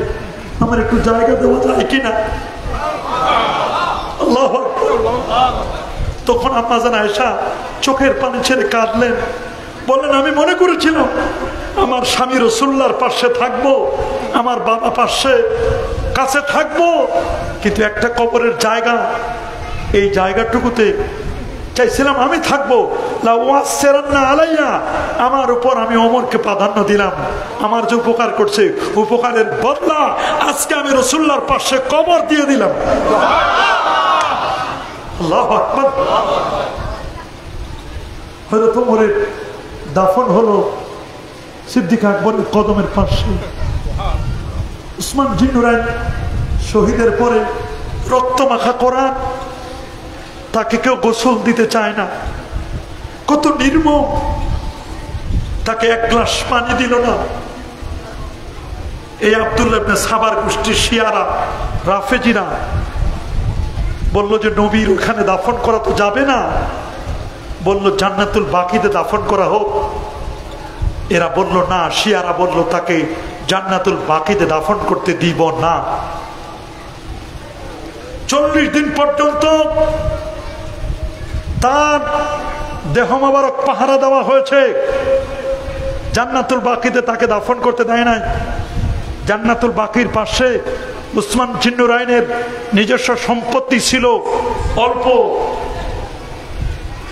আমার একটু জায়গা দেওয়া যায় কিনা। আল্লাহু আকবার। তখন আম্মা জান আয়েশা চোখের পানি ছেড়ে কাঁদলেন, বললেন আমি মনে করেছিলাম আমার স্বামী রাসূলুল্লাহর পাশে থাকবো, আমার বাবা পাশে কাছে থাকবো, কিন্তু একটা কবরের জায়গা, এই জায়গাটুকুতে চাইছিলাম আমি থাকবো। আলাইয়া, আমার উপর আমি ওমরকে প্রাধান্য দিলাম। আমার যে উপকার করছে, উপকারের বদলা আজকে আমি রাসূলুল্লাহর পাশে কবর দিয়ে দিলাম। আল্লাহু আকবার। হযরত ওমরের দাফন হলো সিদ্দিক আকবরের কদমের পাশে। উসমান জিন্নুরাইন শহীদের পরে রক্ত মাখা কোরআন, তাকে কেউ গোসল দিতে চায় না, কত নির্মম। তাকে এক গ্লাস পানি দিল না। এই আব্দুল্লাহ ইবনে সাবার গোষ্ঠীর শিয়ারা, রাফেজিরা বললো যে নবীর ওখানে দাফন করা তো যাবে না, বলল জান্নাতুল বাকিতে দাফন করা হোক। এরা বলল না, শিয়ারা বলল তাকে জান্নাতুল বাকিতে দাফন করতে দিব না। 40 দিন পর্যন্ত তার দেহ মোবারক পাহারা দেওয়া হয়েছে, জান্নাতুল বাকিতে তাকে দাফন করতে দেয় নাই। জান্নাতুল বাকির পাশে উসমান জিন্নুরাইনের নিজস্ব সম্পত্তি ছিল, অল্প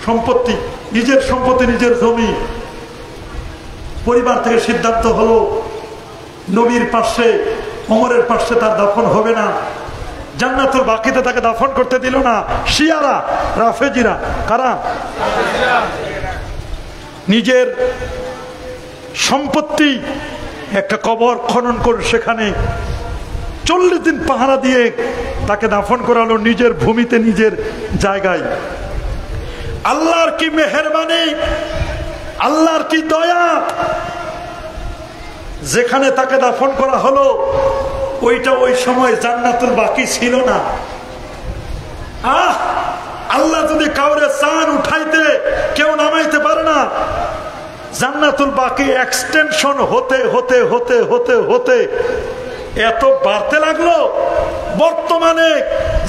সম্পত্তি, নিজের সম্পত্তি, নিজের জমি। পরিবার থেকে সিদ্ধান্ত হলো নবীর পাশে, ওমরের পাশে তার দাফন হবে না। জান্নাতুল বাকিতে তাকে দাফন করতে দিল না শিয়ারা, রাফেজিরা। কারা? নিজের সম্পত্তি একটা কবর খনন করে সেখানে 40 দিন পাহারা দিয়ে তাকে দাফন করালো নিজের ভূমিতে, নিজের জায়গায়। আল্লাহর কি মেহেরবানি, আল্লাহর কি দয়া, যেখানে তাকে দাফন করা হলো ওইটা ওই সময় জান্নাতুল বাকি ছিল না। আল্লাহ যদি কাউরে চান উঠাইতে, কেউ নামাইতে পারে না। জান্নাতুল বাকি এক্সটেনশন হতে হতে হতে হতে হতে এত বাড়তে লাগলো, বর্তমানে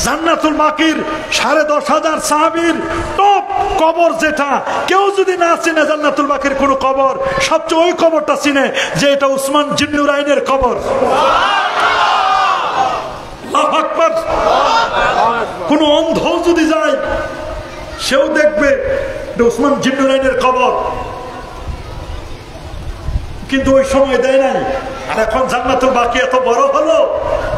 জান্নাতুল বাকির 10,500 সাহাবীর টপ কবর, যেটা কেউ যদি না চিনে জান্নাতুল বাকির কোন কবর, সবচেয়ে ওই কবরটা চিনে যে এটা উসমান জিন্নুরাইনের কবর। আল্লাহু আকবার। কোন অন্ধ যদি যায় সেও দেখবে উসমান জিন্নুরাইনের কবর, কিন্তু ওই সময় দেয় নাই। আর এখন জান্নাতুল বাকি এত বড় হলো,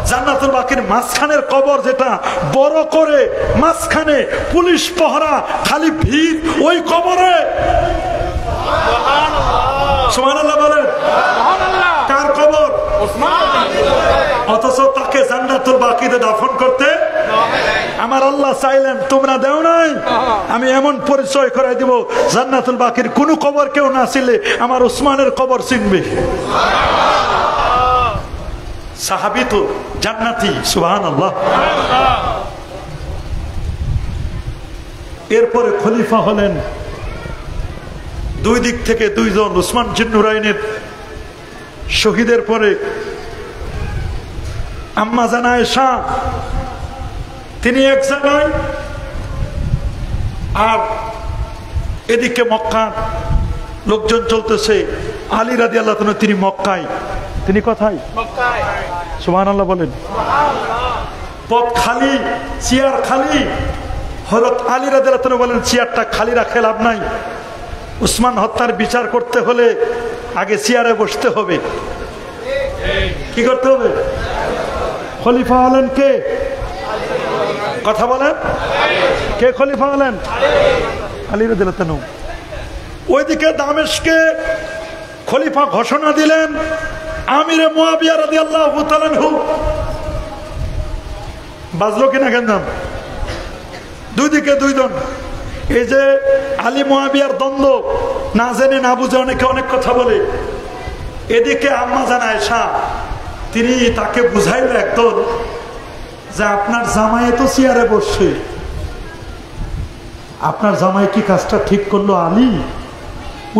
জান্নাতুল বাকির মাঝখানের কবর যেটা বড় করে মাঝখানে পুলিশ পহরা, খালি ভিড় ওই কবরে। সুবহানাল্লাহ বলেন। কার কবর? অথচ তাকে জান্নাতুল বাকিতে দাফন করতে আমার আল্লাহ চাইলেন, তোমরা দেও নাই। আমি এমন পরিচয় করাই দিব, জান্নাতুল বাকির কোন কবর কেউ না ছিলে আমার উসমানের কবর চিনবে। সাহাবী তো জান্নাতি। সুবহানাল্লাহ। এরপরে খলিফা হলেন দুই দিক থেকে দুইজন। উসমান জিন্নুরাইনের শহীদের পরে আম্মা জান আয়েশা, তিনি এক জায়গায়, আর এদিকে মক্কা লোকজন চলতেছে। আলী রাদিয়াল্লাহু তাআলা তিনি মক্কায়, তিনি কোথায়? মক্কায়। সুবহানাল্লাহ বলেন। পথ খালি, চেয়ার খালি। হযরত আলী রাদিয়াল্লাহু তাআলা বলেন, চেয়ারটা খালি রাখে লাভ নাই, উসমান হত্যার বিচার করতে হলে আগে চেয়ারে বসতে হবে। কি করতে হবে? খলিফা হলেন কে? কথা বলেন, কে খলিফা হলেন? আলী রাদিয়াল্লাহু তাআলা। ওইদিকে দামেস্কে খলিফা ঘোষণা দিলেন আমিরে মুয়াবিয়া রাদিয়াল্লাহু তাআলা আনহু। বাজলো কিনা গেন্দাম? দুই দিকে দুইজন। এই যে আলী মুয়াবিয়ার দ্বন্দ্ব, না জেনে না বুঝে অনেকে অনেক কথা বলে। এদিকে আম্মা জান আয়েশা, তিনি তাকে বুঝাইল একদল যে আপনার জামাই তো চেয়ারে বসছে, আপনার জামাই কি কাজটা ঠিক করলো? আলী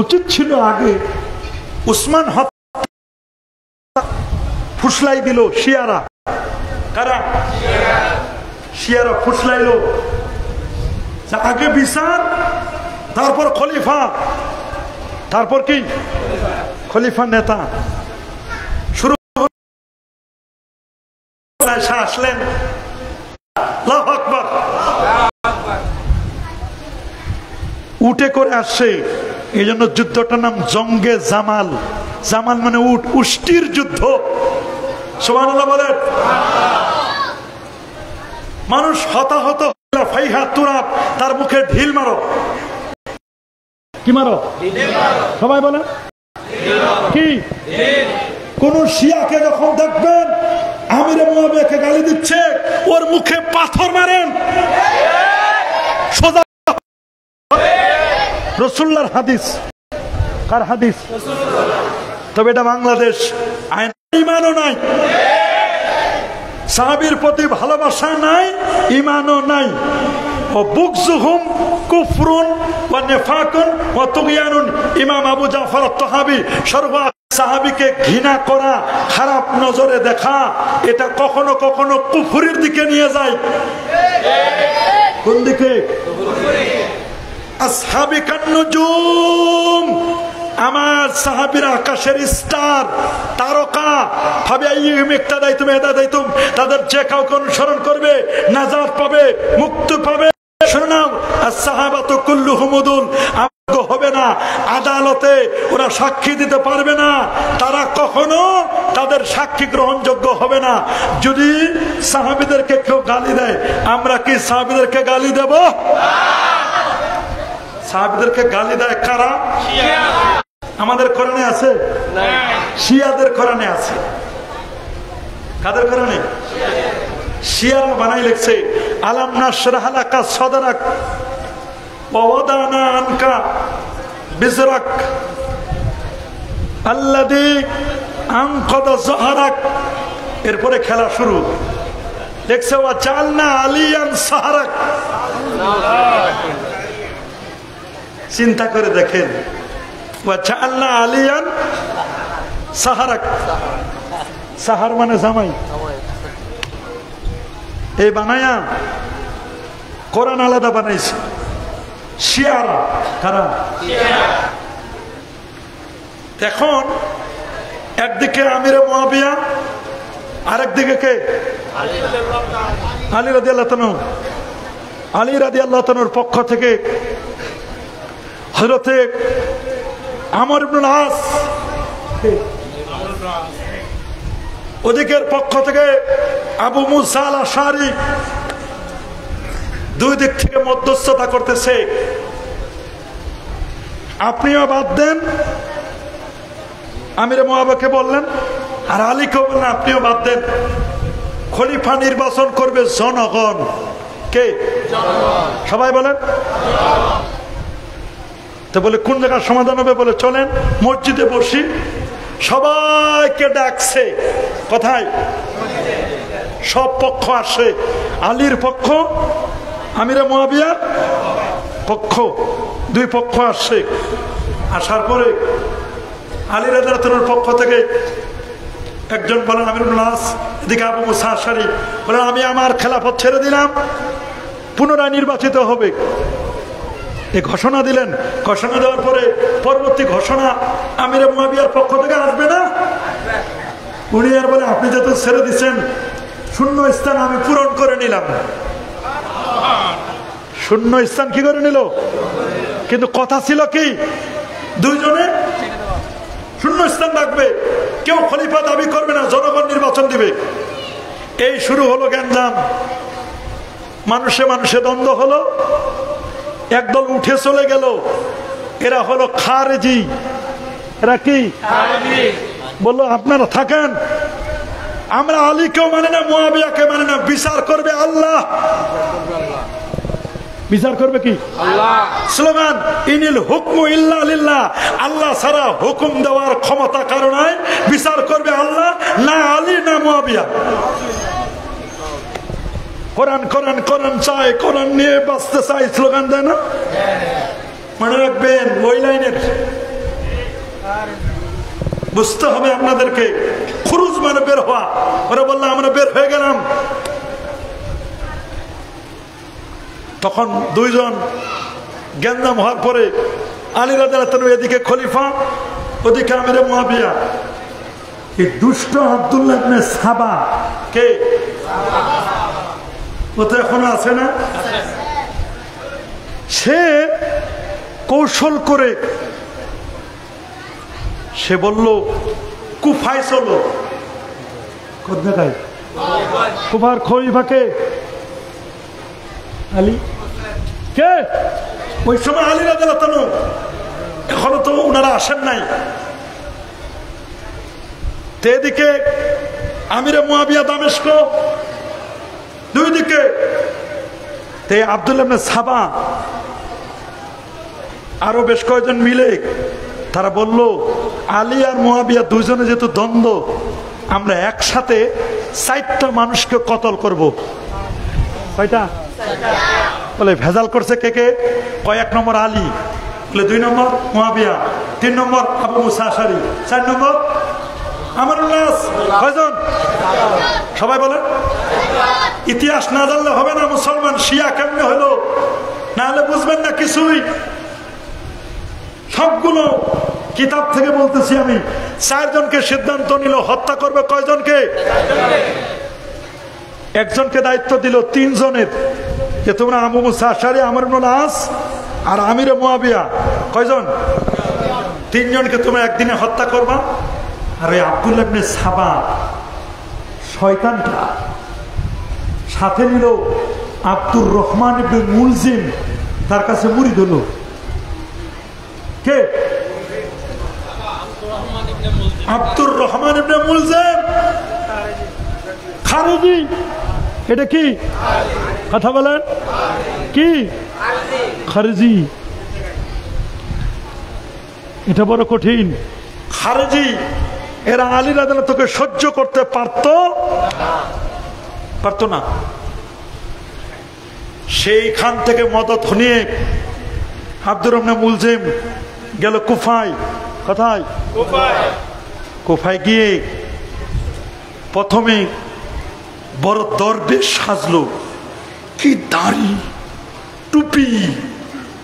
উচিত ছিল আগে উসমান ফুসলাই দিল। শিয়ারা, কারা? শিয়ারা ফুসলাইল, আগে বিচার তারপর খলিফা। তারপর কি খলিফা নেতা শুরু আসলেন, আল্লাহু আকবার, উটে করে আসছে। এই জন্য যুদ্ধটার নাম জঙ্গে জামাল। জামাল মানে উট, উষ্টির যুদ্ধ। সুবহানাল্লাহ বলেন। মানুষ হতাহত, ফাইহা তুরাব, তার মুখে ঢিল মারো। কি মারো? সবাই বলেন কি? কোন শিয়াকে যখন দেখবেন আমিরে মুয়াবিয়াকে গালি দিচ্ছে, ওর মুখে পাথর মারেন। সোজা রাসূলুল্লাহর হাদিস। কার হাদিস? তবে এটা বাংলাদেশ। আইন ইমানও নাই, সাহাবীর প্রতি ভালোবাসা নাই, ইমানও নাই। ও বুগজুহুম কুফরুন ওয়া নিফাকুন ওয়া তুগয়ানুন। ইমাম আবু জাফর আত-তাহাবী সাহাবীকে ঘৃণা করা, খারাপ নজরে দেখা, এটা কখনো কখনো কুফরির দিকে নিয়ে যায়। কোন দিকে? আসহাবী কান্নুজুম, আমার সাহাবীরা আকাশের স্টার, তারকা। ফাবিআইহিম ইক্তাদাইতুম ইহতাদাইতুম, তাদের যে কাউকে অনুসরণ করবে নাজাত পাবে, মুক্তি পাবে। শুনুন, as-সাহাবাতু কুল্লুহুম উদুল, হবে না আদালতে ওরা সাক্ষী দিতে পারবে না, তারা কখনো তাদের সাক্ষী গ্রহণযোগ্য হবে না। যদি সাহাবীদেরকে কেউ গালি দেয়, আমরা কি সাহাবীদেরকে গালি দেব? সাহাবীদেরকে গালি দেয় কারা? আমাদের কোরআনে আছে? শিয়াদের কোরআনে আছে। কাদের কোরআনে? শিয়ারা বানাই লিখছে, আলাম নাশরাহ লাকা সাদরাক ওয়া ওয়াদানা আনকা বিজরাক আল্লাযী আনকাদা যাহরাক। এরপরে খেলা শুরু। লিখছে ওয়া জাআলনা আলিয়ান সাহরাক। চিন্তা করে দেখেন, ওয়া জাআলনা আলিয়ান সাহরাক। সাহার মানে জামাই। এই বানায়া কোরআন আলাদা বানাইছে শিয়ারা। কারা? এখন একদিকে আমিরে মুয়াবিয়া, আরেকদিকে কে? আলী রাদিয়াল্লাহু তাআলা। আলী রাদিয়াল্লাহু তাআলার পক্ষ থেকে হযরতে আমর ইবনে আস, ওদিকের পক্ষ থেকে আবু মুসা আল আশআরী, দুই দিক থেকে মধ্যস্থতা করতেছে। আপনিও বাদ দেন, আমিরে মুয়াবিয়াকে বললেন, আর আলীকে বললেন আপনিও বাদ দেন। খলিফা নির্বাচন করবে জনগণ। কে? সবাই বলেন। তো বলে কোন জায়গার সমাধান হবে? বলে চলেন মসজিদে বসি। সবাইকে ডাকছে। কোথায়? সব পক্ষ আসে, আলীর পক্ষ, আমিরে মুয়াবিয়ার পক্ষ, দুই পক্ষ আসছে। আসার পরে আলী রাদিয়াল্লাহু তাআলার পক্ষ থেকে একজন বলেন আমির ইবনে আস, এদিকে আবু মুসা আশআরী বলেন আমি আমার খেলাফত ছেড়ে দিলাম, পুনরায় নির্বাচিত হবে। এই ঘোষণা দিলেন। ঘোষণা দেওয়ার পরে পরবর্তী ঘোষণা আমিরে মুয়াবিয়ার পক্ষ থেকে আসবে না। উনি আর বলে আপনি যত ছেড়ে দিচ্ছেন, শূন্য স্থান আমি পূরণ করে নিলাম। শূন্য স্থান কি করে নিল? কিন্তু কথা ছিল কি, দুইজনে শূন্য স্থান রাখবে, কেউ খলিফা দাবি করবে না, জনগণ নির্বাচন দিবে। এই শুরু হলো গ্যাঞ্জাম, মানুষে মানুষে দ্বন্দ্ব হলো। একদল উঠে চলে গেল, এরা হলো খারেজি। এরা কি? বললো আপনারা থাকেন, আমরা আলীকেও মানে না, মুয়াবিয়াকে মানে না, বিচার করবে আল্লাহ। বিচার করবে কি? আল্লাহ। স্লোগান ইনিল হুকমু ইল্লা লিল্লাহ, আল্লাহ ছাড়া হুকুম দেওয়ার ক্ষমতা কারো নাই, বিচার করবে আল্লাহ, না আলী না মুয়াবিয়া। কোরআন কোরআন কোরআন চাই, কোরআন নিয়ে বাঁচতে চাই, স্লোগান দেয় না? মনে রাখবেন ওই লাইনের বুঝতে হবে আপনাদেরকে। খুরুজ মানে বের হওয়া। ওরা বললো আমরা বের হয়ে গেলাম। তখন দুইজন গ্যাঞ্জাম হওয়ার পরে আলী রাদিয়াল্লাহু আনহু এদিকে খলিফা, ওদিকে আমিরে মুয়াবিয়া। এই দুষ্ট আব্দুল্লাহ ইবনে সাবা কে? ও তো এখনো আছে না? সে কৌশল করে সে বলল কুফায় চলো। কোথায়? কুফার খলিফাকে আলী কে? ওই সময় আলী রাদিয়াল্লাহু আনহু, এখনো তো ওনারা আসেন নাই। এদিকে আমিরে মুয়াবিয়া দামেস্ক, দুই দিকে তে আব্দুল্লাহ ইবনে সাবা আরো বেশ কয়েকজন মিলে তারা বলল আলী আর মুয়াবিয়া দুইজনে যেহেতু দ্বন্দ্ব, আমরা একসাথে 4টা মানুষকে কতল করব। কয়টা? বলে ভেজাল করছে কে কে? কয়েক নম্বর আলী, বলে 2 নম্বর মুয়াবিয়া, 3 নম্বর আবু মুসা আশারি, 4 নম্বর আমরুল্লাহ। কয়জন? সবাই বলেন। ইতিহাস না জানলে হবে না মুসলমান শিয়া কেমনে হলো, না হলে বুঝবেন না কিছুই। সবগুলো কিতাব থেকে বলতেছি আমি। 4 জনকে সিদ্ধান্ত নিল হত্যা করবে। কয়জনকে? একজনকে দায়িত্ব দিল 3 জনের, যে তোমরা আবু মুসা আশারি, আমর ইবনুল আস আর আমিরে মুয়াবিয়া, কয়জন? 3 জনকে তোমরা একদিনে হত্যা করবা। আর ওই আব্দুল্লাহ ইবনে সাবা শয়তানটা সাথে নিল আব্দুর রহমান ইবনে মুলজিম, তার কাছে মুরিদ হলো। কে? আব্দুর রহমান ইবনে মুলজিম খারেজি। এটা কি কথা বলেন? কি খারেজি? এটা বড় কঠিন। খারেজি এরা আলী রাদিয়াল্লাহু আনহুকে সহ্য করতে পারতো না। সেইখান থেকে মদত নিয়ে আব্দুর রহমান মুলজিম গেল কুফায়। কোথায়? কুফায় গিয়ে প্রথমে বড় দরবেশ সাজলো। কি দাড়ি, টুপি,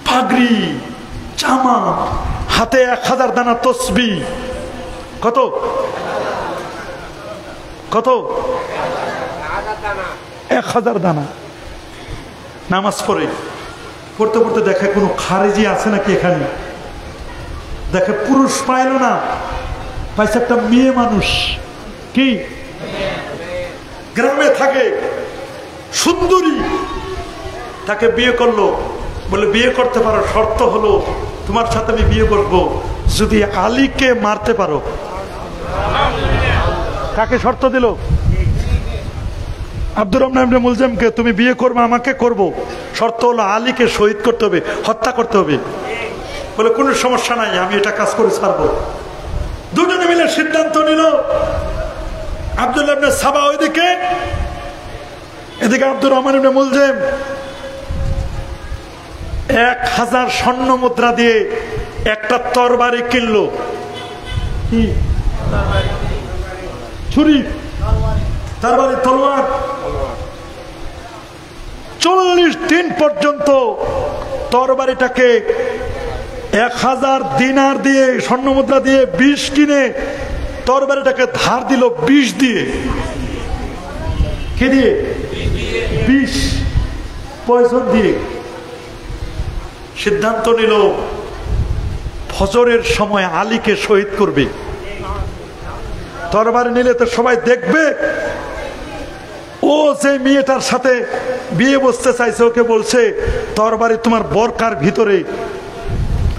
পাগড়ি, জামা, হাতে 1000 দানা তসবিহ। কত? 1000 দানা। নামাজ পড়তে পড়তে দেখে কোনো খারেজি আছে নাকি এখানে। দেখে পুরুষ পাইল না, পাইছে একটা মেয়ে মানুষ। কি? গ্রামে থাকে, সুন্দরী। তাকে বিয়ে করলো। বলে বিয়ে করতে পারো, শর্ত হলো তোমার সাথে আমি বিয়ে করবো যদি আলীকে মারতে পারো। কাকে শর্ত দিল? আব্দুর রহমান ইবনে মুলজিমকে। তুমি বিয়ে করবে, আমাকে করব, শর্ত হলো আলীকে শহীদ করতে হবে, হত্যা করতে হবে। বলে কোনো সমস্যা নাই, আমি এটা কাজ করে ছাড়বো। দুজনে মিলে সিদ্ধান্ত নিল। আব্দুল্লাহ ইবনে সাবা ওইদিকে, এদিকে আব্দুর রহমান ইবনে মুলজিম 1000 স্বর্ণ মুদ্রা দিয়ে একটা তরবারি কিনলো। কি? ছুরি, তরবারি, তলোয়ার। 40 দিন পর্যন্ত তরবারিটাকে 1000 দিনার দিয়ে, স্বর্ণ মুদ্রা দিয়ে 20 কিনে তরবারিটাকে ধার দিল 20 দিয়ে। কি দিয়ে? 20 পয়সা দিয়ে। সিদ্ধান্ত নিল ফজরের সময় আলীকে শহীদ করবে। তরবারি নিলে তো সবাই দেখবে। ও যে মেয়েটার সাথে বিয়ে বসতে চাইছে, ওকে বলছে তরবারি তোমার বরকার ভিতরে,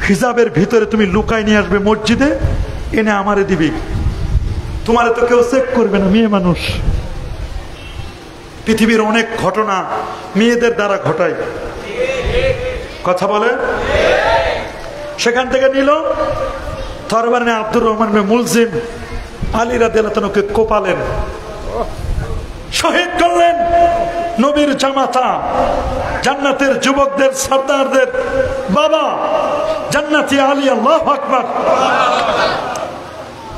হিজাবের ভিতরে তুমি লুকাই নিয়ে আসবে মসজিদে, এনে আমারে দিবি। তোমারে তো কেউ চেক করবে না, মেয়ে মানুষ। পৃথিবীর অনেক ঘটনা মেয়েদের দ্বারা ঘটায়। কথা বলে? সেখান থেকে নিল তরবারি নিয়ে আব্দুর রহমান ইবনে মুলজিম আলী রাদিয়াল্লাহু আনহুকে কোপালেন, শহীদ করলেন। নবীর জামাতা, জান্নাতের যুবকদের সর্দারদের বাবা, জান্নাতি আলী। আল্লাহু আকবার।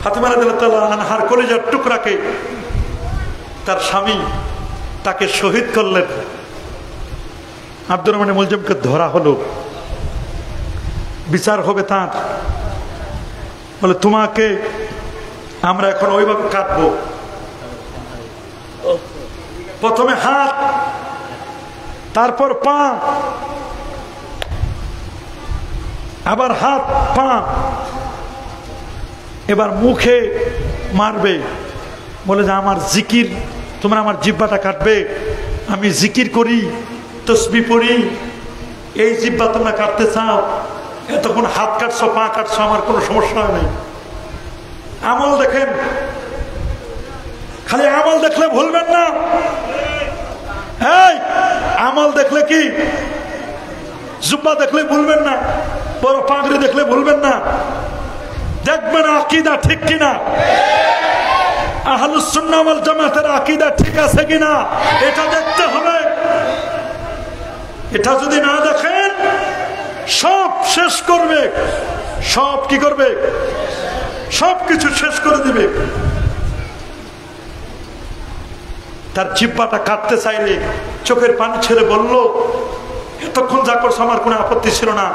ফাতিমা রাদিয়াল্লাহু আনহার কলিজার টুকরাকে তার স্বামী তাকে শহীদ করলেন। আব্দুর রহমান মুলজিমকে ধরা হলো। বিচার হবে তার। বলে তোমাকে আমরা এখন ওইভাবে কাটবো, প্রথমে হাত, তারপর পা, আবার হাত পা, এবার মুখে মারবে। বলে যে আমার জিকির, তোমরা আমার জিহ্বাটা কাটবে, আমি জিকির করি, তসবিহ পড়ি, এই জিহ্বা তোমরা কাটতে চাও, এতক্ষণ হাত কাটছো, পা কাটছো, আমার কোনো সমস্যা নেই। আমল দেখেন, খালি আমল দেখলে ভুলবেন না। এই আমল দেখলে কি, জুব্বা দেখলে ভুলবেন না, বড় পাগড়ি দেখলে ভুলবেন না, দেখবেন আকীদা ঠিক কিনা, আহলুস সুন্নাহ ওয়াল জামাতের আকীদা ঠিক আছে কিনা, এটা দেখতে হবে। এটা যদি না দেখেন সব শেষ করবে, সব কি করবে, সব কিছু শেষ করে দিবে। তার জিহ্বাটা কাটতে চাইলে চোখের পানি ছেড়ে বলল, এতক্ষণ যা করছো আমার কোনো আপত্তি ছিল না,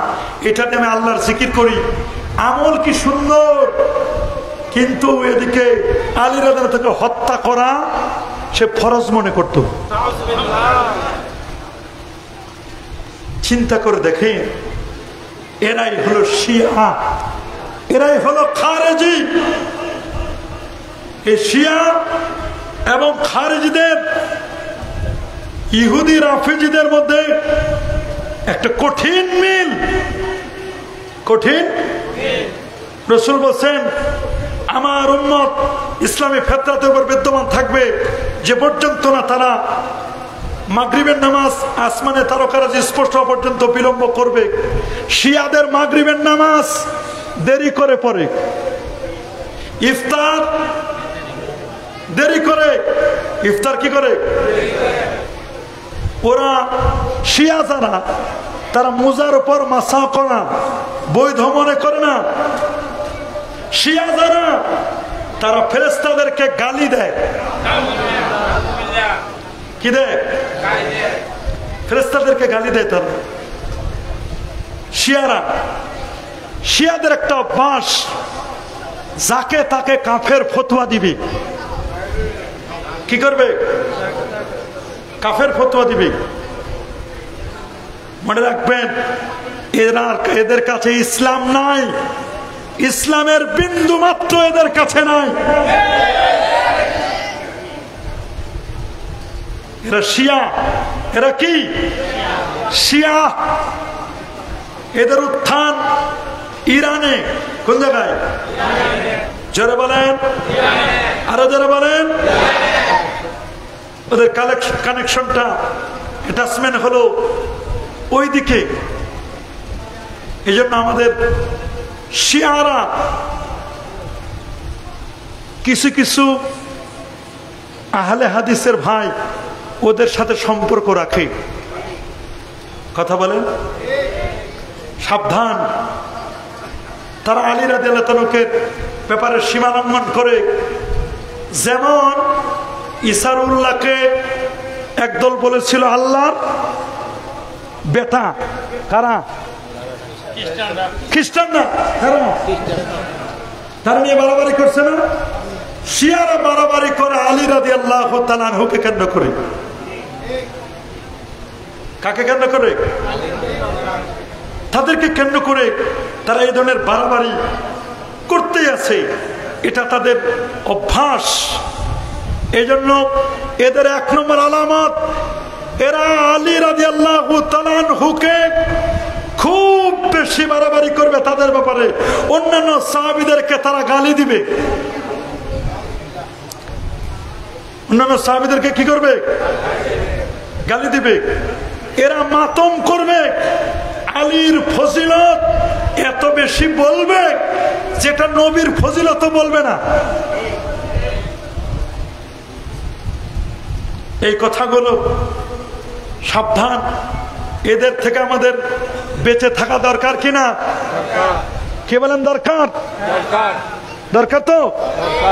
এটা নিয়ে আমি আল্লাহর জিকির করি। আমল কি সুন্দর, কিন্তু এদিকে আলী রাদিয়াল্লাহু তাআলা হত্যা করা সে ফরজ মনে করত। চিন্তা করে দেখেন, এরাই হলো শিয়া, এরাই হলো খারেজি। এই শিয়া এবং খারেজিদের, ইহুদি রাফিজিদের মধ্যে একটা কঠিন মিল, কঠিন। রাসূল বলেন, আমার উম্মত ইসলামী ফিতরাতের উপর বিদ্যমান থাকবে যে পর্যন্ত না তারা মাগরিবের নামাজ আসমানে তারকারাজি স্পষ্ট হওয়া পর্যন্ত বিলম্ব করবে। শিয়াদের মাগরিবের নামাজ দেরি করে পড়ে, ইফতার দেরি করে, ইফতার কি করে, ওরা শিয়া যারা, তারা মুজার উপর মাসা করা বৈধ মনে করে না। শিয়া যারা, তারা ফেরেশতাদেরকে গালি দেয়, কি দেয়, ফেরেশতাদেরকে গালি দেয়। তারা শিয়ারা, শিয়াদের একটা অভ্যাস, যাকে তাকে কাফের ফতোয়া দিবে। কি করবে, কাফের ফতোয়া দিবে। মনে রাখবেন, এদের কাছে ইসলাম নাই, ইসলামের বিন্দু মাত্র এদের কাছে নাই। এরা শিয়া, এরা কি শিয়া। এদের উত্থান ইরানে, কোন জায়গায়, জোরে বলেন, আরো জোরে বলেন। ওদের কানেকশনটা, অ্যাটাচমেন্ট হলো ওই দিকে। এই জন্য আমাদের শিয়ারা কিছু কিছু আহলে হাদিসের ভাই ওদের সাথে সম্পর্ক রাখে। কথা বলেন, সাবধান। তারা আলী রাদিয়াল্লাহু তাআলাকে ব্যাপারে সীমা লঙ্ঘন করে। যেমন ইসারুল্লাহকে একদল বলেছিল আল্লাহর বেটা, কারা, খ্রিস্টানরা, তারা নিয়ে বাড়াবাড়ি করছে না। শিয়ারা বাড়াবাড়ি করে আলী রাদিয়াল্লাহু তাআলা আনহুকে কেন্দ্র করে। কাকে কেন্দ্র করে, তাদেরকে কেন্দ্র করে তারা এই ধরনের বাড়াবাড়ি করতেই আছে। এটা তাদের অভ্যাস। এই জন্য এদের এক নম্বর আলামত, এরা আলী রাদিয়াল্লাহু তাআলা আনহুকে খুব বেশি বাড়াবাড়ি করবে তাদের ব্যাপারে। অন্যান্য সাহাবীদেরকে তারা গালি দিবে, অন্যান্য সাহাবীদেরকে কি করবে, গালি দিবে। এরা মাতম করবে, আলীর ফজিলত এত বেশি বলবে যেটা নবীর ফজিলত বলবে না। এই কথাগুলো সাবধান। এদের থেকে আমাদের বেঁচে থাকা দরকার কিনা, কে বলেন, দরকার, দরকার তো।